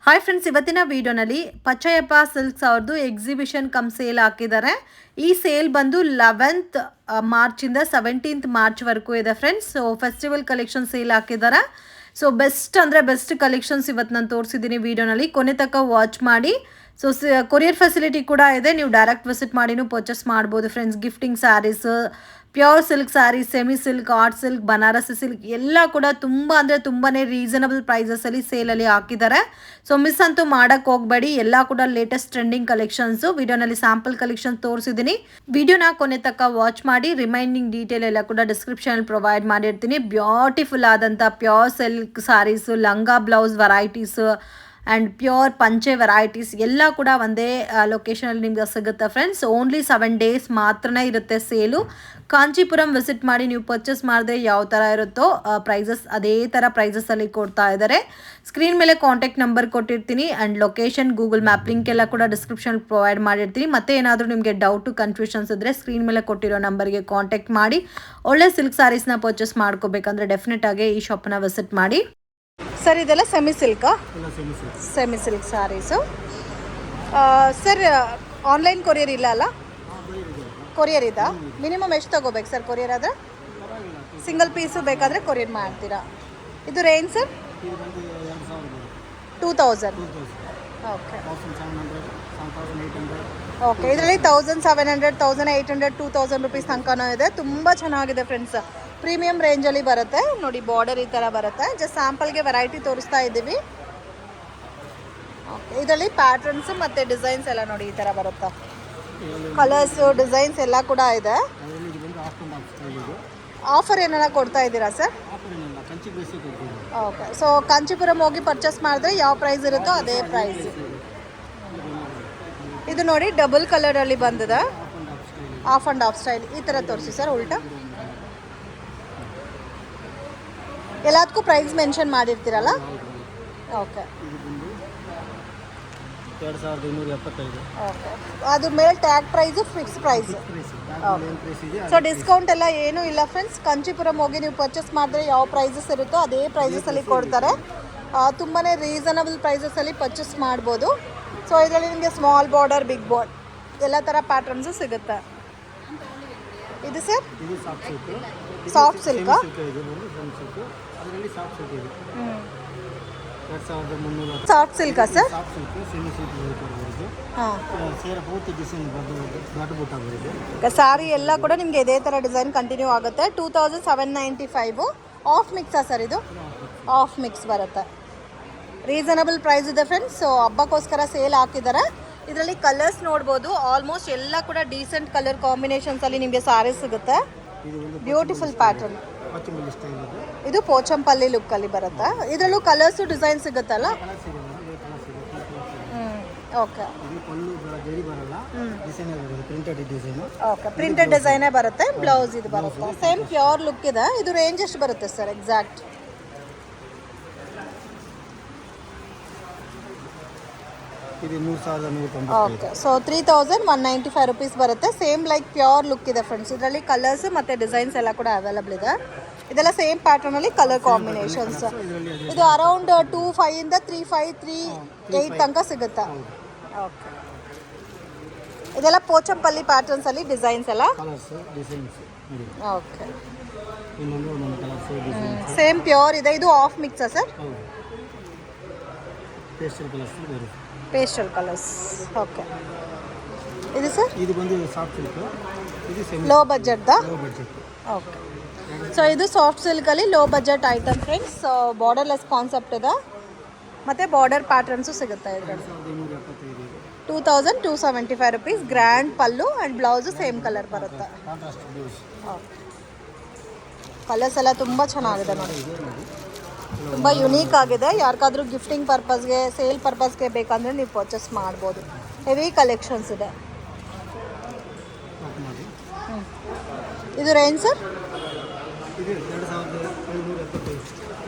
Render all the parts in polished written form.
Hi friends, ಇವತ್ತಿನ ವಿಡಿಯೋನಲ್ಲಿ ಪಚ್ಚಯ್ಯಪ್ಪ silks ಅವ್ರದ್ದು ಎಕ್ಸಿಬಿಷನ್ ಕಮ್ ಸೇಲ್ ಹಾಕಿದ್ದಾರೆ. ಈ ಸೇಲ್ ಬಂದು 11th ಮಾರ್ಚಿಂದ 17th ಮಾರ್ಚ್ವರೆಗೂ ಇದೆ friends. So festival collection sale ಹಾಕಿದ್ದಾರೆ. ಸೊ ಬೆಸ್ಟ್ ಅಂದರೆ ಬೆಸ್ಟ್ ಕಲೆಕ್ಷನ್ಸ್ ಇವತ್ತು ನಾನು ತೋರಿಸಿದ್ದೀನಿ ವಿಡಿಯೋನಲ್ಲಿ. ಕೊನೆ ತನಕ ವಾಚ್ ಮಾಡಿ. ಸೊ ಕೊರಿಯರ್ ಫೆಸಿಲಿಟಿ ಕೂಡ ಇದೆ, ನೀವು ಡೈರೆಕ್ಟ್ ವಿಸಿಟ್ ಮಾಡಿನೂ ಪರ್ಚೇಸ್ ಮಾಡ್ಬೋದು friends. Gifting saris, pure silk saris, semi silk, art silk, Banarasi silk ಎಲ್ಲ ಕೂಡ ತುಂಬ ಅಂದರೆ ತುಂಬಾ ರೀಸನಬಲ್ ಪ್ರೈಸಸಲ್ಲಿ ಸೇಲಲ್ಲಿ ಹಾಕಿದ್ದಾರೆ. ಸೊ ಮಿಸ್ ಅಂತೂ ಮಾಡೋಕ್ಕೆ ಹೋಗಬೇಡಿ. ಎಲ್ಲ ಕೂಡ ಲೇಟೆಸ್ಟ್ ಟ್ರೆಂಡಿಂಗ್ ಕಲೆಕ್ಷನ್ಸು ವಿಡಿಯೋನಲ್ಲಿ ಸ್ಯಾಂಪಲ್ ಕಲೆಕ್ಷನ್ಸ್ ತೋರಿಸಿದ್ದೀನಿ. ವಿಡಿಯೋನ ಕೊನೆ ತನಕ ವಾಚ್ ಮಾಡಿ. ರಿಮೈನಿಂಗ್ ಡೀಟೇಲ್ ಎಲ್ಲ ಕೂಡ ಡಿಸ್ಕ್ರಿಪ್ಷನಲ್ಲಿ ಪ್ರೊವೈಡ್ ಮಾಡಿರ್ತೀನಿ. ಬ್ಯೂಟಿಫುಲ್ ಆದಂಥ ಪ್ಯೂರ್ ಸಿಲ್ಕ್ ಸ್ಯಾರೀಸು, ಲಂಗ ಬ್ಲೌಸ್ ವೆರೈಟೀಸು ಆ್ಯಂಡ್ ಪ್ಯೂರ್ ಪಂಚೆ ವೆರೈಟೀಸ್ ಎಲ್ಲ ಕೂಡ ಒಂದೇ ಲೊಕೇಶನಲ್ಲಿ ನಿಮ್ಗೆ ಸಿಗುತ್ತೆ ಫ್ರೆಂಡ್ಸ್. ಓನ್ಲಿ 7 days ಮಾತ್ರನೇ ಇರುತ್ತೆ ಸೇಲು. ಕಾಂಚೀಪುರಂ ವಿಸಿಟ್ ಮಾಡಿ ನೀವು ಪರ್ಚೇಸ್ ಮಾಡಿದ್ರೆ ಯಾವ ಥರ ಇರುತ್ತೋ ಪ್ರೈಸಸ್ ಅದೇ ಥರ ಪ್ರೈಸಸಲ್ಲಿ ಕೊಡ್ತಾ ಇದ್ದಾರೆ. ಸ್ಕ್ರೀನ್ ಮೇಲೆ ಕಾಂಟ್ಯಾಕ್ಟ್ ನಂಬರ್ ಕೊಟ್ಟಿರ್ತೀನಿ and location, Google map link ಎಲ್ಲ ಕೂಡ ಡಿಸ್ಕ್ರಿಪ್ಷನ್ ಪ್ರೊವೈಡ್ ಮಾಡಿರ್ತೀನಿ. ಮತ್ತೆ ಏನಾದರೂ ನಿಮಗೆ ಡೌಟು, ಕನ್ಫ್ಯೂಷನ್ಸ್ ಇದ್ದರೆ ಸ್ಕ್ರೀನ್ ಮೇಲೆ ಕೊಟ್ಟಿರೋ ನಂಬರ್ಗೆ ಕಾಂಟ್ಯಾಕ್ಟ್ ಮಾಡಿ. ಒಳ್ಳೆ ಸಿಲ್ಕ್ ಸ್ಯಾರೀಸ್ನ ಪರ್ಚೇಸ್ ಮಾಡ್ಕೋಬೇಕಂದ್ರೆ ಡೆಫಿನೆಟಾಗಿ ಈ ಶಾಪನ್ನ ವಿಸಿಟ್ ಮಾಡಿ. ಸರ್ ಇದೆಲ್ಲ ಸೆಮಿ ಸಿಲ್ಕಾ? Semi silk saris. Sir online courier ಇಲ್ಲ ಅಲ್ಲ? ಕೊರಿಯರ್ ಇದಾ? ಮಿನಿಮಮ್ ಎಷ್ಟು ತೊಗೋಬೇಕು ಸರ್ ಕೊರಿಯರ್ ಆದರೆ? ಸಿಂಗಲ್ ಪೀಸು ಬೇಕಾದರೆ ಕೊರಿಯರ್ ಮಾಡ್ತೀರಾ? ಇದು ರೇಂಜ್ ಸರ್? 2000. ಓಕೆ ಓಕೆ, ಇದರಲ್ಲಿ 1700, 1800, 2000 ರುಪೀಸ್ ತನಕನೂ ಇದೆ. ತುಂಬ ಚೆನ್ನಾಗಿದೆ ಫ್ರೆಂಡ್ಸ್. ಪ್ರೀಮಿಯಂ ರೇಂಜಲ್ಲಿ ಬರುತ್ತೆ ನೋಡಿ. ಬಾರ್ಡರ್ ಈ ಥರ ಬರುತ್ತೆ. ಜಸ್ಟ್ ಸ್ಯಾಂಪಲ್ಗೆ ವೆರೈಟಿ ತೋರಿಸ್ತಾ ಇದ್ದೀವಿ. ಓಕೆ, ಇದರಲ್ಲಿ ಪ್ಯಾಟ್ರನ್ಸು ಮತ್ತು ಡಿಸೈನ್ಸ್ ಎಲ್ಲ ನೋಡಿ ಈ ಥರ ಬರುತ್ತೆ. ಕಲರ್ಸು, ಡಿಸೈನ್ಸ್ ಎಲ್ಲ ಕೂಡ ಇದೆ. ಆಫರ್ ಏನಾರ ಕೊಡ್ತಾ ಇದ್ದೀರಾ ಸರ್? ಓಕೆ, ಸೊ ಕಾಂಚೀಪುರಂ ಹೋಗಿ ಪರ್ಚೇಸ್ ಮಾಡಿದ್ರೆ ಯಾವ ಪ್ರೈಸ್ ಇರುತ್ತೋ ಅದೇ ಪ್ರೈಸ್. ಇದು ನೋಡಿ ಡಬಲ್ ಕಲರಲ್ಲಿ ಬಂದಿದೆ. ಆಫ್ ಆ್ಯಂಡ್ ಆಫ್ ಸ್ಟೈಲ್ ಈ ಥರ ತೋರಿಸಿ ಸರ್. ಉಲ್ಟಾ ಎಲ್ಲದಕ್ಕೂ ಪ್ರೈಸ್ ಮೆನ್ಷನ್ ಮಾಡಿರ್ತೀರಲ್ಲ? ಓಕೆ, 2275. ಓಕೆ, ಅದ್ರ ಮೇಲೆ tag price, fix price. So discount ಎಲ್ಲ ಏನೂ ಇಲ್ಲ ಫ್ರೆಂಡ್ಸ್. ಕಾಂಚೀಪುರಂ ಹೋಗಿ ನೀವು ಪರ್ಚೇಸ್ ಮಾಡಿದ್ರೆ ಯಾವ ಪ್ರೈಸಸ್ ಇರುತ್ತೋ ಅದೇ ಪ್ರೈಸಸಲ್ಲಿ ಕೊಡ್ತಾರೆ. ತುಂಬಾ ರೀಸನಬಲ್ ಪ್ರೈಸಸಲ್ಲಿ ಪರ್ಚೇಸ್ ಮಾಡ್ಬೋದು. ಸೊ ಇದರಲ್ಲಿ ನಿಮಗೆ ಸ್ಮಾಲ್ ಬಾರ್ಡರ್, ಬಿಗ್ ಬಾರ್ಡರ್ ಎಲ್ಲ ಥರ ಪ್ಯಾಟ್ರನ್ಸು ಸಿಗುತ್ತೆ. ಇದು ಸರ್ ಸಾಫ್ಟ್ ಸಿಲ್ಕಾ? ಸಾಫ್ಟ್ ಸಿಲ್ಕಾ ಸರ್? ಸ್ಯಾರಿ ಎಲ್ಲ ಕೂಡ ನಿಮಗೆ ಇದೇ ಥರ ಡಿಸೈನ್ ಕಂಟಿನ್ಯೂ ಆಗುತ್ತೆ. 2795. ಆಫ್ ಮಿಕ್ಸಾ ಸರ್? ಇದು ಆಫ್ ಮಿಕ್ಸ್ ಬರುತ್ತೆ. ರೀಸನಬಲ್ ಪ್ರೈಸ್ ಇದೆ ಫ್ರೆಂಡ್ಸ್. ಸೊ ಹಬ್ಬಕ್ಕೋಸ್ಕರ ಸೇಲ್ ಹಾಕಿದ್ದಾರೆ. ಇದರಲ್ಲಿ ಕಲರ್ಸ್ ನೋಡ್ಬೋದು. ಆಲ್ಮೋಸ್ಟ್ ಎಲ್ಲ ಕೂಡ ಡೀಸೆಂಟ್ ಕಲರ್ ಕಾಂಬಿನೇಷನ್ಸಲ್ಲಿ ನಿಮಗೆ ಸ್ಯಾರಿ ಸಿಗುತ್ತೆ. Beautiful pattern. ಇದು ಪೋಚಂಪಲ್ಲಿ ಲುಕ್ಕಲ್ಲಿ ಬರುತ್ತೆ. ಇದರಲ್ಲೂ ಕಲರ್ಸು ಡಿಸೈನ್ ಸಿಗುತ್ತಲ್ಲ? ಓಕೆ ಓಕೆ, ಪ್ರಿಂಟೆಡ್ ಡಿಸೈನೇ ಬರುತ್ತೆ. ಬ್ಲೌಸ್ ಇದು ಬರುತ್ತೆ. ಸೇಮ್ ಪ್ಯೂರ್ ಲುಕ್ ಇದೆ. ಇದು ರೇಂಜ್ ಎಷ್ಟು ಬರುತ್ತೆ sir exact? Okay, so 3195 rupees ಬರುತ್ತೆ. ಸೇಮ್ ಲೈಕ್ ಪ್ಯೂರ್ ಲುಕ್ ಇದೆ ಫ್ರೆಂಡ್ಸ್. ಇದರಲ್ಲಿ ಕಲರ್ಸ್ ಮತ್ತು ಡಿಸೈನ್ಸ್ ಎಲ್ಲ ಕೂಡ ಅವೈಲಬಲ್ ಇದೆ. ಇದೆಲ್ಲ ಸೇಮ್ ಪ್ಯಾಟರ್ನಲ್ಲಿ ಕಲರ್ ಕಾಂಬಿನೇಷನ್ಸ್. ಇದು ಅರೌಂಡ್ 25 ಇಂದ 35, 38 ತನಕ ಸಿಗುತ್ತೆ. ಓಕೆ, ಇದೆಲ್ಲ ಪೋಚಂಪಲ್ಲಿ ಪ್ಯಾಟರ್ನ್ಸಲ್ಲಿ ಡಿಸೈನ್ಸ್ ಎಲ್ಲ. ಓಕೆ, ಸೇಮ್ ಪ್ಯೂರ್ ಇದೆ. ಇದು ಆಫ್ ಮಿಕ್ಸಾ ಸರ್? Pastel colours. ಓಕೆ, ಇದು ಸರ್? ಇದು ಬಂದು ಸಾಫ್ಟ್ ಸಿಲ್ಕ್. ಇದು ಲೋ ಬಜೆಟ್ದಾ? ಓಕೆ, ಸೊ ಇದು ಸಾಫ್ಟ್ ಸಿಲ್ಕಲ್ಲಿ low budget item friends. So borderless concept ಇದೆ ಮತ್ತು ಬಾರ್ಡರ್ ಪ್ಯಾಟರ್ನ್ಸು ಸಿಗುತ್ತೆ ಇದರಲ್ಲಿ. 2275 rupees. Grand pallu and blouse same colour ಬರುತ್ತೆ. ಓಕೆ, ಕಲರ್ಸ್ ಎಲ್ಲ ತುಂಬ ಚೆನ್ನಾಗಿದೆ ನೋಡಿ. ತುಂಬ ಯುನೀಕ್ ಆಗಿದೆ. ಯಾರಿಗಾದ್ರೂ ಗಿಫ್ಟಿಂಗ್ ಪರ್ಪಸ್ಗೆ, ಸೇಲ್ ಪರ್ಪಸ್ಗೆ ಬೇಕಂದರೆ ನೀವು ಪರ್ಚೇಸ್ ಮಾಡ್ಬೋದು. ಹೆವಿ ಕಲೆಕ್ಷನ್ಸ್ ಇದೆ. ಇದು ರೇಂಜ್ ಸರ್?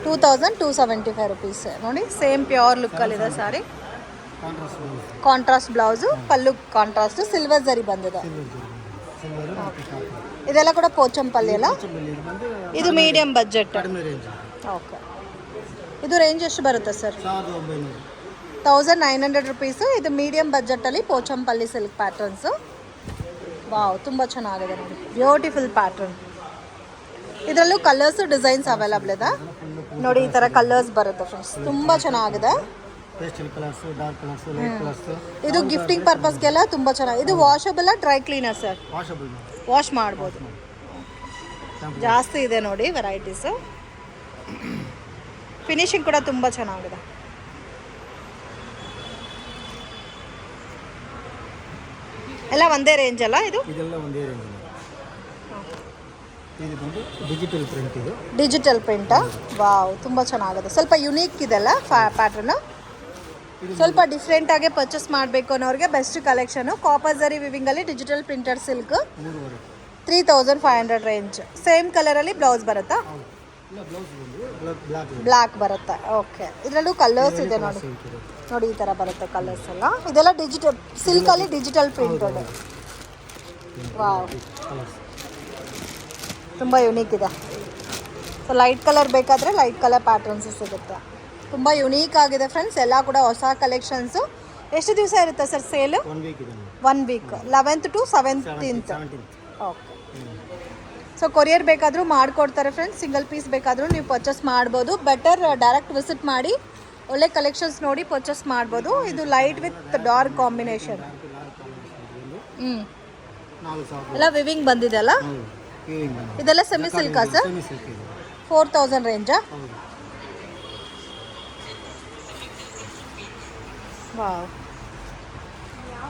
2275 ರುಪೀಸ್ ನೋಡಿ. ಸೇಮ್ ಪ್ಯೂರ್ ಲುಕ್ಕಲ್ಲಿದೆ sari. Contrast blouse, pallu contrast, silver zari ಬಂದಿದೆ. ಇದೆಲ್ಲ ಕೂಡ ಪೋಚಂಪಲ್ಲಿ ಅಲ್ಲ? ಇದು ಮೀಡಿಯಂ ಬಜೆಟ್. ಓಕೆ, ಇದು ರೇಂಜ್ ಎಷ್ಟು ಬರುತ್ತೆ ಸರ್? 1900 ರುಪೀಸು. ಇದು ಮೀಡಿಯಂ ಬಜೆಟಲ್ಲಿ ಪೋಚಂಪಲ್ಲಿ ಸಿಲ್ಕ್ ಪ್ಯಾಟರ್ನ್ಸು. ವಾವ್, ತುಂಬ ಚೆನ್ನಾಗಿದೆ ನೋಡಿ, ಬ್ಯೂಟಿಫುಲ್ ಪ್ಯಾಟರ್ನ್. ಇದರಲ್ಲೂ ಕಲರ್ಸು ಡಿಸೈನ್ಸ್ ಅವೈಲಬಲ್ ಇದೆ ನೋಡಿ. ಈ ಥರ ಕಲರ್ಸ್ ಬರುತ್ತೆ ಫ್ರೆಂಡ್ಸ್, ತುಂಬ ಚೆನ್ನಾಗಿದೆ. Pastel colours, dark colours, light colours. ಇದು ಗಿಫ್ಟಿಂಗ್ ಪರ್ಪಸ್ಗೆಲ್ಲ ತುಂಬ ಚೆನ್ನಾಗಿ. ಇದು washable dry cleaner sir? Washable, wash ಮಾಡ್ಬೋದು. ಜಾಸ್ತಿ ಇದೆ ನೋಡಿ ವೆರೈಟೀಸು. ಫಿನಿಶಿಂಗ್ ಕೂಡ ತುಂಬ ಚೆನ್ನಾಗಿದೆ. ಎಲ್ಲ ಒಂದೇ ರೇಂಜ್ ಅಲ್ಲ ಇದು? ಇದೆಲ್ಲ ಒಂದೇ ರೇಂಜ್. ಇದು ಬಂದು ಡಿಜಿಟಲ್ ಪ್ರಿಂಟ್. ಇದು ಡಿಜಿಟಲ್ ಪ್ರಿಂಟಾ? ವಾವ್, ತುಂಬ ಚೆನ್ನಾಗಿದೆ. ಸ್ವಲ್ಪ ಯುನೀಕ್ ಇದೆಲ್ಲ ಪ್ಯಾಟ್ರನ್. ಸ್ವಲ್ಪ ಡಿಫ್ರೆಂಟಾಗಿ ಪರ್ಚೇಸ್ ಮಾಡಬೇಕು ಅನ್ನೋರಿಗೆ ಬೆಸ್ಟ್ ಕಲೆಕ್ಷನು. ಕಾಪರ್ ಝರಿ ವಿವಿಂಗಲ್ಲಿ digital printed silk 3500 range. Same ಕಲರಲ್ಲಿ ಬ್ಲೌಸ್ ಬರುತ್ತಾ? ಬ್ಲ್ಯಾಕ್ ಬರುತ್ತೆ. ಓಕೆ, ಇದರಲ್ಲೂ ಕಲರ್ಸ್ ಇದೆ ನೋಡಿ. ನೋಡಿ ಈ ಥರ ಬರುತ್ತೆ ಕಲರ್ಸ್ ಎಲ್ಲ. ಇದೆಲ್ಲ ಡಿಜಿಟಲ್ ಸಿಲ್ಕಲ್ಲಿ ಡಿಜಿಟಲ್ ಪ್ರಿಂಟೆಡ್. ವಾವ್, ತುಂಬ ಯುನೀಕ್ ಇದೆ. ಸೊ ಲೈಟ್ ಕಲರ್ ಬೇಕಾದರೆ ಲೈಟ್ ಕಲರ್ ಪ್ಯಾಟರ್ನ್ಸು ಸಿಗುತ್ತೆ. ತುಂಬ ಯುನೀಕ್ ಆಗಿದೆ ಫ್ರೆಂಡ್ಸ್. ಎಲ್ಲ ಕೂಡ ಹೊಸ ಕಲೆಕ್ಷನ್ಸು. ಎಷ್ಟು ದಿವಸ ಇರುತ್ತೆ sir sale? 1 week, 11th to 17th. Okay. So courier ಬೇಕಾದರೂ ಮಾಡಿಕೊಡ್ತಾರೆ ಫ್ರೆಂಡ್ಸ್. ಸಿಂಗಲ್ ಪೀಸ್ ಬೇಕಾದರೂ ನೀವು ಪರ್ಚೇಸ್ ಮಾಡ್ಬೋದು. ಬೆಟರ್ ಡೈರೆಕ್ಟ್ ವಿಸಿಟ್ ಮಾಡಿ ಒಳ್ಳೆ ಕಲೆಕ್ಷನ್ಸ್ ನೋಡಿ ಪರ್ಚೇಸ್ ಮಾಡ್ಬೋದು. ಇದು ಲೈಟ್ ವಿತ್ ಡಾರ್ಕ್ ಕಾಂಬಿನೇಷನ್. ಎಲ್ಲ ವಿವಿಂಗ್ ಬಂದಿದೆ ಅಲ್ಲ? ಇದೆಲ್ಲ ಸೆಮಿ ಸಿಲ್ಕಾ ಸರ್? 4000 ರೇಂಜಾ? ವಾವ್.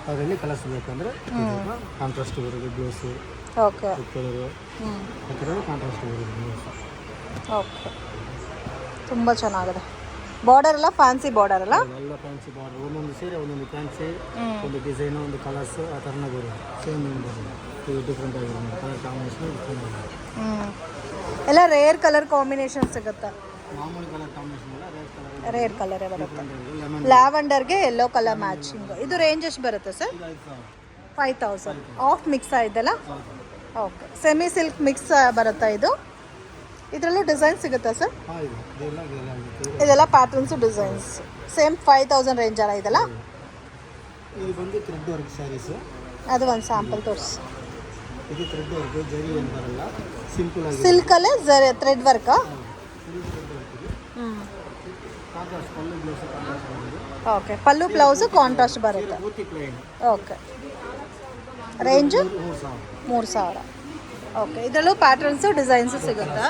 ಅದರಲ್ಲಿ ಕಲರ್ಸ್ ಬೇಕಂದ್ರೆ ಕಾಂಟ್ರಾಸ್ಟ್ ಬರೋದು ಬ್ಲೌಸ್. ಓಕೆ. ಕಲರು ಕಾಂಟ್ರಾಸ್ಟ್ ಬರೋದು ಬ್ಲೌಸ್. ಓಕೆ, ತುಂಬ ಚೆನ್ನಾಗಿದೆ. ಬಾರ್ಡರ್ ಎಲ್ಲ ಫ್ಯಾನ್ಸಿ ಬಾರ್ಡರ್ ಅಲ್ಲ? ಎಲ್ಲ ಫ್ಯಾನ್ಸಿ ಬಾರ್ಡರ್. ಒಂದೊಂದು ಸೀರೆ ಒಂದೊಂದು ಫ್ಯಾನ್ಸಿ, ಒಂದು ಡಿಸೈನು, ಒಂದು ಕಲರ್ಸ್ ಆ ಥರನೇ ಬರೋದು. ಸೇಮ್ ಬರೋದು. ಇದು ಡಿಫ್ರೆಂಟ್ ಆಗಿರೋದು ಕಲರ್ ಕಾಂಬಿನೇಷನ್. ಎಲ್ಲ ರೇರ್ ಕಲರ್ ಕಾಂಬಿನೇಷನ್ ಸಿಗುತ್ತೆ. ಮಾಮೂಲಿ ಕಲರ್ ಕಾಂಬಿನೇಷನ್ ಅಲ್ಲ, ರೇರ್ ಕಲರ್. ರೇರ್ ಕಲರೇ ಬರುತ್ತೆ. ಲ್ಯಾವೆಂಡರ್ಗೆ ಯೆಲ್ಲೋ ಕಲರ್ ಮ್ಯಾಚಿಂಗ್. ಇದು ರೇಂಜ್ ಎಷ್ಟು ಬರುತ್ತೆ ಸರ್? 5000. ಆಫ್ ಮಿಕ್ಸ್ ಇದೆಲ್ಲ? ಓಕೆ. ಸೆಮಿ ಸಿಲ್ಕ್ ಮಿಕ್ಸ್ ಬರುತ್ತಾ ಇದು? ಇದರಲ್ಲೂ ಡಿಸೈನ್ ಸಿಗುತ್ತಾ ಸರ್? ಇದೆಲ್ಲ ಪ್ಯಾಟರ್ನ್ಸು ಡಿಸೈನ್ಸ್. ಸೇಮ್ 5000 ರೇಂಜ್ ಅಲ್ಲ ಇದೆಲ್ಲ? ಇದು ಬಂದು ಥ್ರೆಡ್ ವರ್ಕ್ ಸ್ಯಾರೀಸ್. ಅದು ಒಂದು ಸ್ಯಾಂಪಲ್ ತೋರಿಸಿ. ಇದು ಥ್ರೆಡ್ ವರ್ಕ್, ಜರಿ ಏನು ಬರಲ್ಲ, ಸಿಂಪಲ್ ಆಗಿ. ಸಿಲ್ಕಲ್ಲೇ ಥ್ರೆಡ್ ವರ್ಕಾ? ಕಾಂಟ್ರಾಸ್ಟ್ ಪಲ್ಲು ಬ್ಲೌಸ್ ಕಾಂಟ್ರಾಸ್ಟ್ ಬರೋದು. ಓಕೆ, ಪಲ್ಲು ಬ್ಲೌಸು ಕಾಂಟ್ರಾಸ್ಟ್ ಬರುತ್ತೆ. ಓಕೆ. ರೇಂಜ್ 3000. ಓಕೆ. ಇದರಲ್ಲೂ ಪ್ಯಾಟರ್ನ್ಸು ಡಿಸೈನ್ಸು ಸಿಗುತ್ತಾ?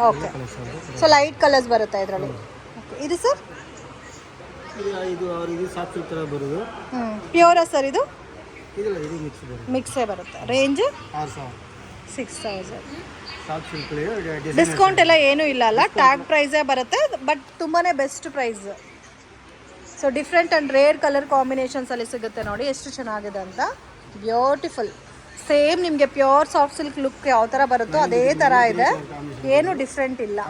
ಓಕೆ. ಸೊ ಲೈಟ್ ಕಲರ್ಸ್ ಬರುತ್ತಾ ಇದರಲ್ಲಿ? ಓಕೆ. ಇದು ಸರ್? ಇದು ಸಾಫ್ಟ್ ಸಿಲ್ಕ್ ಥರ ಬರೋದು. ಪ್ಯೂರಾ ಸರ್ ಇದು? ಇದು ಮಿಕ್ಸ್ ಬರೋದು. ಮಿಕ್ಸೇ ಬರುತ್ತೆ. ರೇಂಜ್ 6000. Soft silk. ಡಿಸ್ಕೌಂಟ್ ಎಲ್ಲ ಏನೂ ಇಲ್ಲ ಅಲ್ಲ? ಟ್ಯಾಗ್ ಪ್ರೈಸೇ ಬರುತ್ತೆ, ಬಟ್ ತುಂಬಾ best price. So different and rare colour ಕಾಂಬಿನೇಷನ್ಸಲ್ಲಿ ಸಿಗುತ್ತೆ ನೋಡಿ, ಎಷ್ಟು ಚೆನ್ನಾಗಿದೆ ಅಂತ. ಬ್ಯೂಟಿಫುಲ್. ಸೇಮ್ ನಿಮಗೆ ಪ್ಯೂರ್ ಸಾಫ್ಟ್ ಸಿಲ್ಕ್ ಲುಕ್ ಯಾವ ಥರ ಬರುತ್ತೋ ಅದೇ ಥರ ಇದೆ, ಏನೂ ಡಿಫ್ರೆಂಟ್ ಇಲ್ಲ.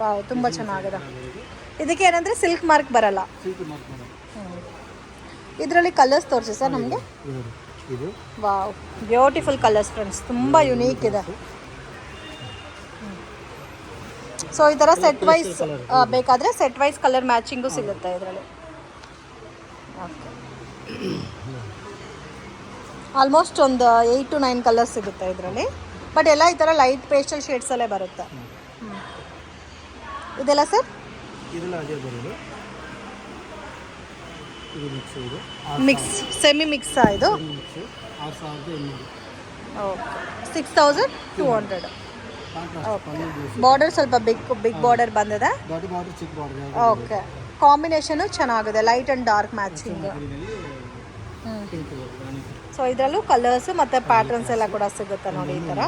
ವಾವ್, ತುಂಬ ಚೆನ್ನಾಗಿದೆ. ಇದಕ್ಕೆ ಏನಂದರೆ ಸಿಲ್ಕ್ ಮಾರ್ಕ್ ಬರಲ್ಲ. ಇದರಲ್ಲಿ ಕಲರ್ಸ್ ತೋರಿಸಿ ಸರ್ ನಮಗೆ. ವಾವ್, ಬ್ಯೂಟಿಫುಲ್ ಕಲರ್ಸ್ ಫ್ರೆಂಡ್ಸ್, ತುಂಬ ಯುನೀಕ್ ಇದೆ. ಸೊ ಈ ಥರ ಸೆಟ್ ವೈಸ್ ಬೇಕಾದರೆ ಸೆಟ್ ವೈಸ್ ಕಲರ್ ಮ್ಯಾಚಿಂಗು ಸಿಗುತ್ತೆ ಇದರಲ್ಲಿ. ಓಕೆ. ಆಲ್ಮೋಸ್ಟ್ ಒಂದು 8 to 9 ಕಲರ್ಸ್ ಸಿಗುತ್ತೆ ಇದರಲ್ಲಿ, ಬಟ್ ಎಲ್ಲ ಈ ಥರ ಲೈಟ್ ಪೇಸ್ಟಲ್ ಶೇಡ್ಸಲ್ಲೇ ಬರುತ್ತೆ. ಇದೆಲ್ಲ ಸರ್? ಮಿಕ್ಸ್, ಸೆಮಿ ಮಿಕ್ಸಾ ಇದು? ಓಕೆ. 6200. ಓಕೆ. ಬಾರ್ಡರ್ ಸ್ವಲ್ಪ ಬಿಗ್ ಬಾರ್ಡರ್ ಬಂದಿದೆ. ಓಕೆ. ಕಾಂಬಿನೇಷನು ಚೆನ್ನಾಗಿದೆ, light and dark matching. So ಇದರಲ್ಲೂ ಕಲರ್ಸ್ ಮತ್ತು ಪ್ಯಾಟರ್ನ್ಸ್ ಎಲ್ಲ ಕೂಡ ಸಿಗುತ್ತೆ ನೋಡಿ ಈ ಥರ.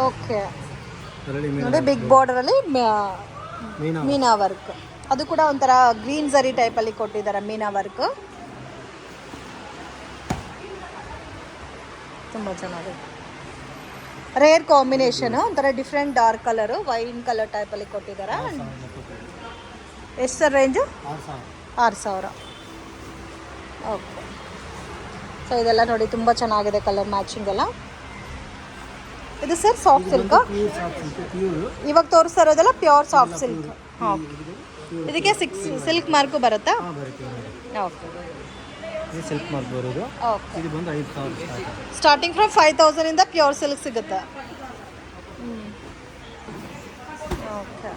ಓಕೆ. ನೋಡಿ ಬಿಗ್ ಬಾರ್ಡರಲ್ಲಿ ಮೀನಾ ವರ್ಕ್. ಅದು ಕೂಡ ಒಂಥರ ಗ್ರೀನ್ ಝರಿ ಟೈಪಲ್ಲಿ ಕೊಟ್ಟಿದ್ದಾರೆ ಮೀನಾ ವರ್ಕ್. ತುಂಬ ಚೆನ್ನಾಗಿದೆ. ರೇರ್ ಕಾಂಬಿನೇಷನು, ಒಂಥರ different dark colour, wine colour ಟೈಪಲ್ಲಿ ಕೊಟ್ಟಿದ್ದಾರೆ. ಎಷ್ಟು ಸರ್ ರೇಂಜು? 6000. ಓಕೆ. ಸೊ ಇದೆಲ್ಲ ನೋಡಿ ತುಂಬ ಚೆನ್ನಾಗಿದೆ ಕಲರ್ ಮ್ಯಾಚಿಂಗ್ ಎಲ್ಲ. ಇದು sir soft silk pure soft silk pure ಇವಾಗ ತೋರಿಸ್ತಾ ಇರೋದೆಲ್ಲ ಪ್ಯೂರ್ ಸಾಫ್ಟ್ ಸಿಲ್ಕ್. ಇದಕ್ಕೆ ಸಿಲ್ಕ್ ಮಾರ್ಕು ಬರುತ್ತಾ? ಬರುತ್ತೆ. ಓಕೆ. ಇದು ಸಿಲ್ಕ್ ಮಾರ್ಕ್ ಬರೋದು. ಓಕೆ. ಇದು ಬಂದು 5,000 ಸ್ಟಾರ್ಟಿಂಗ್ ಫ್ರಮ್ 5,000 ಇಂದ ಪ್ಯೂರ್ ಸಿಲ್ಕ್ ಸಿಗುತ್ತೆ. ಓಕೆ.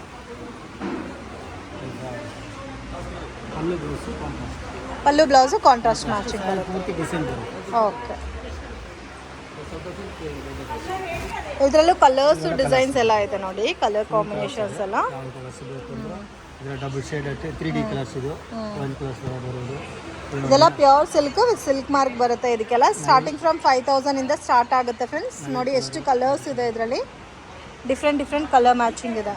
ಪಲ್ಲು ಬ್ಲೌಸು ಕಾಂಟ್ರಾಸ್ಟ್ ಮ್ಯಾಚಿಂಗ್ ಬರುತ್ತೆ. ಡಿಸೈನ್ ಬರುತ್ತೆ. ಓಕೆ. ಇದರಲ್ಲೂ ಕಲರ್ಸ್ ಡಿಸೈನ್ಸ್ ಎಲ್ಲ ಇದೆ ನೋಡಿ, ಕಲರ್ ಕಾಂಬಿನೇಷನ್ಸ್ ಎಲ್ಲ. ಯಾವ ಕಲರ್ಸ್ ಬೇಕು ಅಂದ್ರೆ ಇದರ ಡಬಲ್ ಶೇಡ್ 3D ಕಲರ್ಸ್ ಇದು, ವೈನ್ ಕಲರ್ಸ್ ಬರೋದು. ಇದೆಲ್ಲ pure silk with silk mark ಬರುತ್ತೆ. ಇದಕ್ಕೆಲ್ಲ ಸ್ಟಾರ್ಟಿಂಗ್ ಫ್ರಮ್ 5,000 ಇಂದ ಸ್ಟಾರ್ಟ್ ಆಗುತ್ತೆ ಫ್ರೆಂಡ್ಸ್. ನೋಡಿ ಎಷ್ಟು ಕಲರ್ಸ್ ಇದೆ ಇದರಲ್ಲಿ, ಡಿಫ್ರೆಂಟ್ ಕಲರ್ ಮ್ಯಾಚಿಂಗ್ ಇದೆ.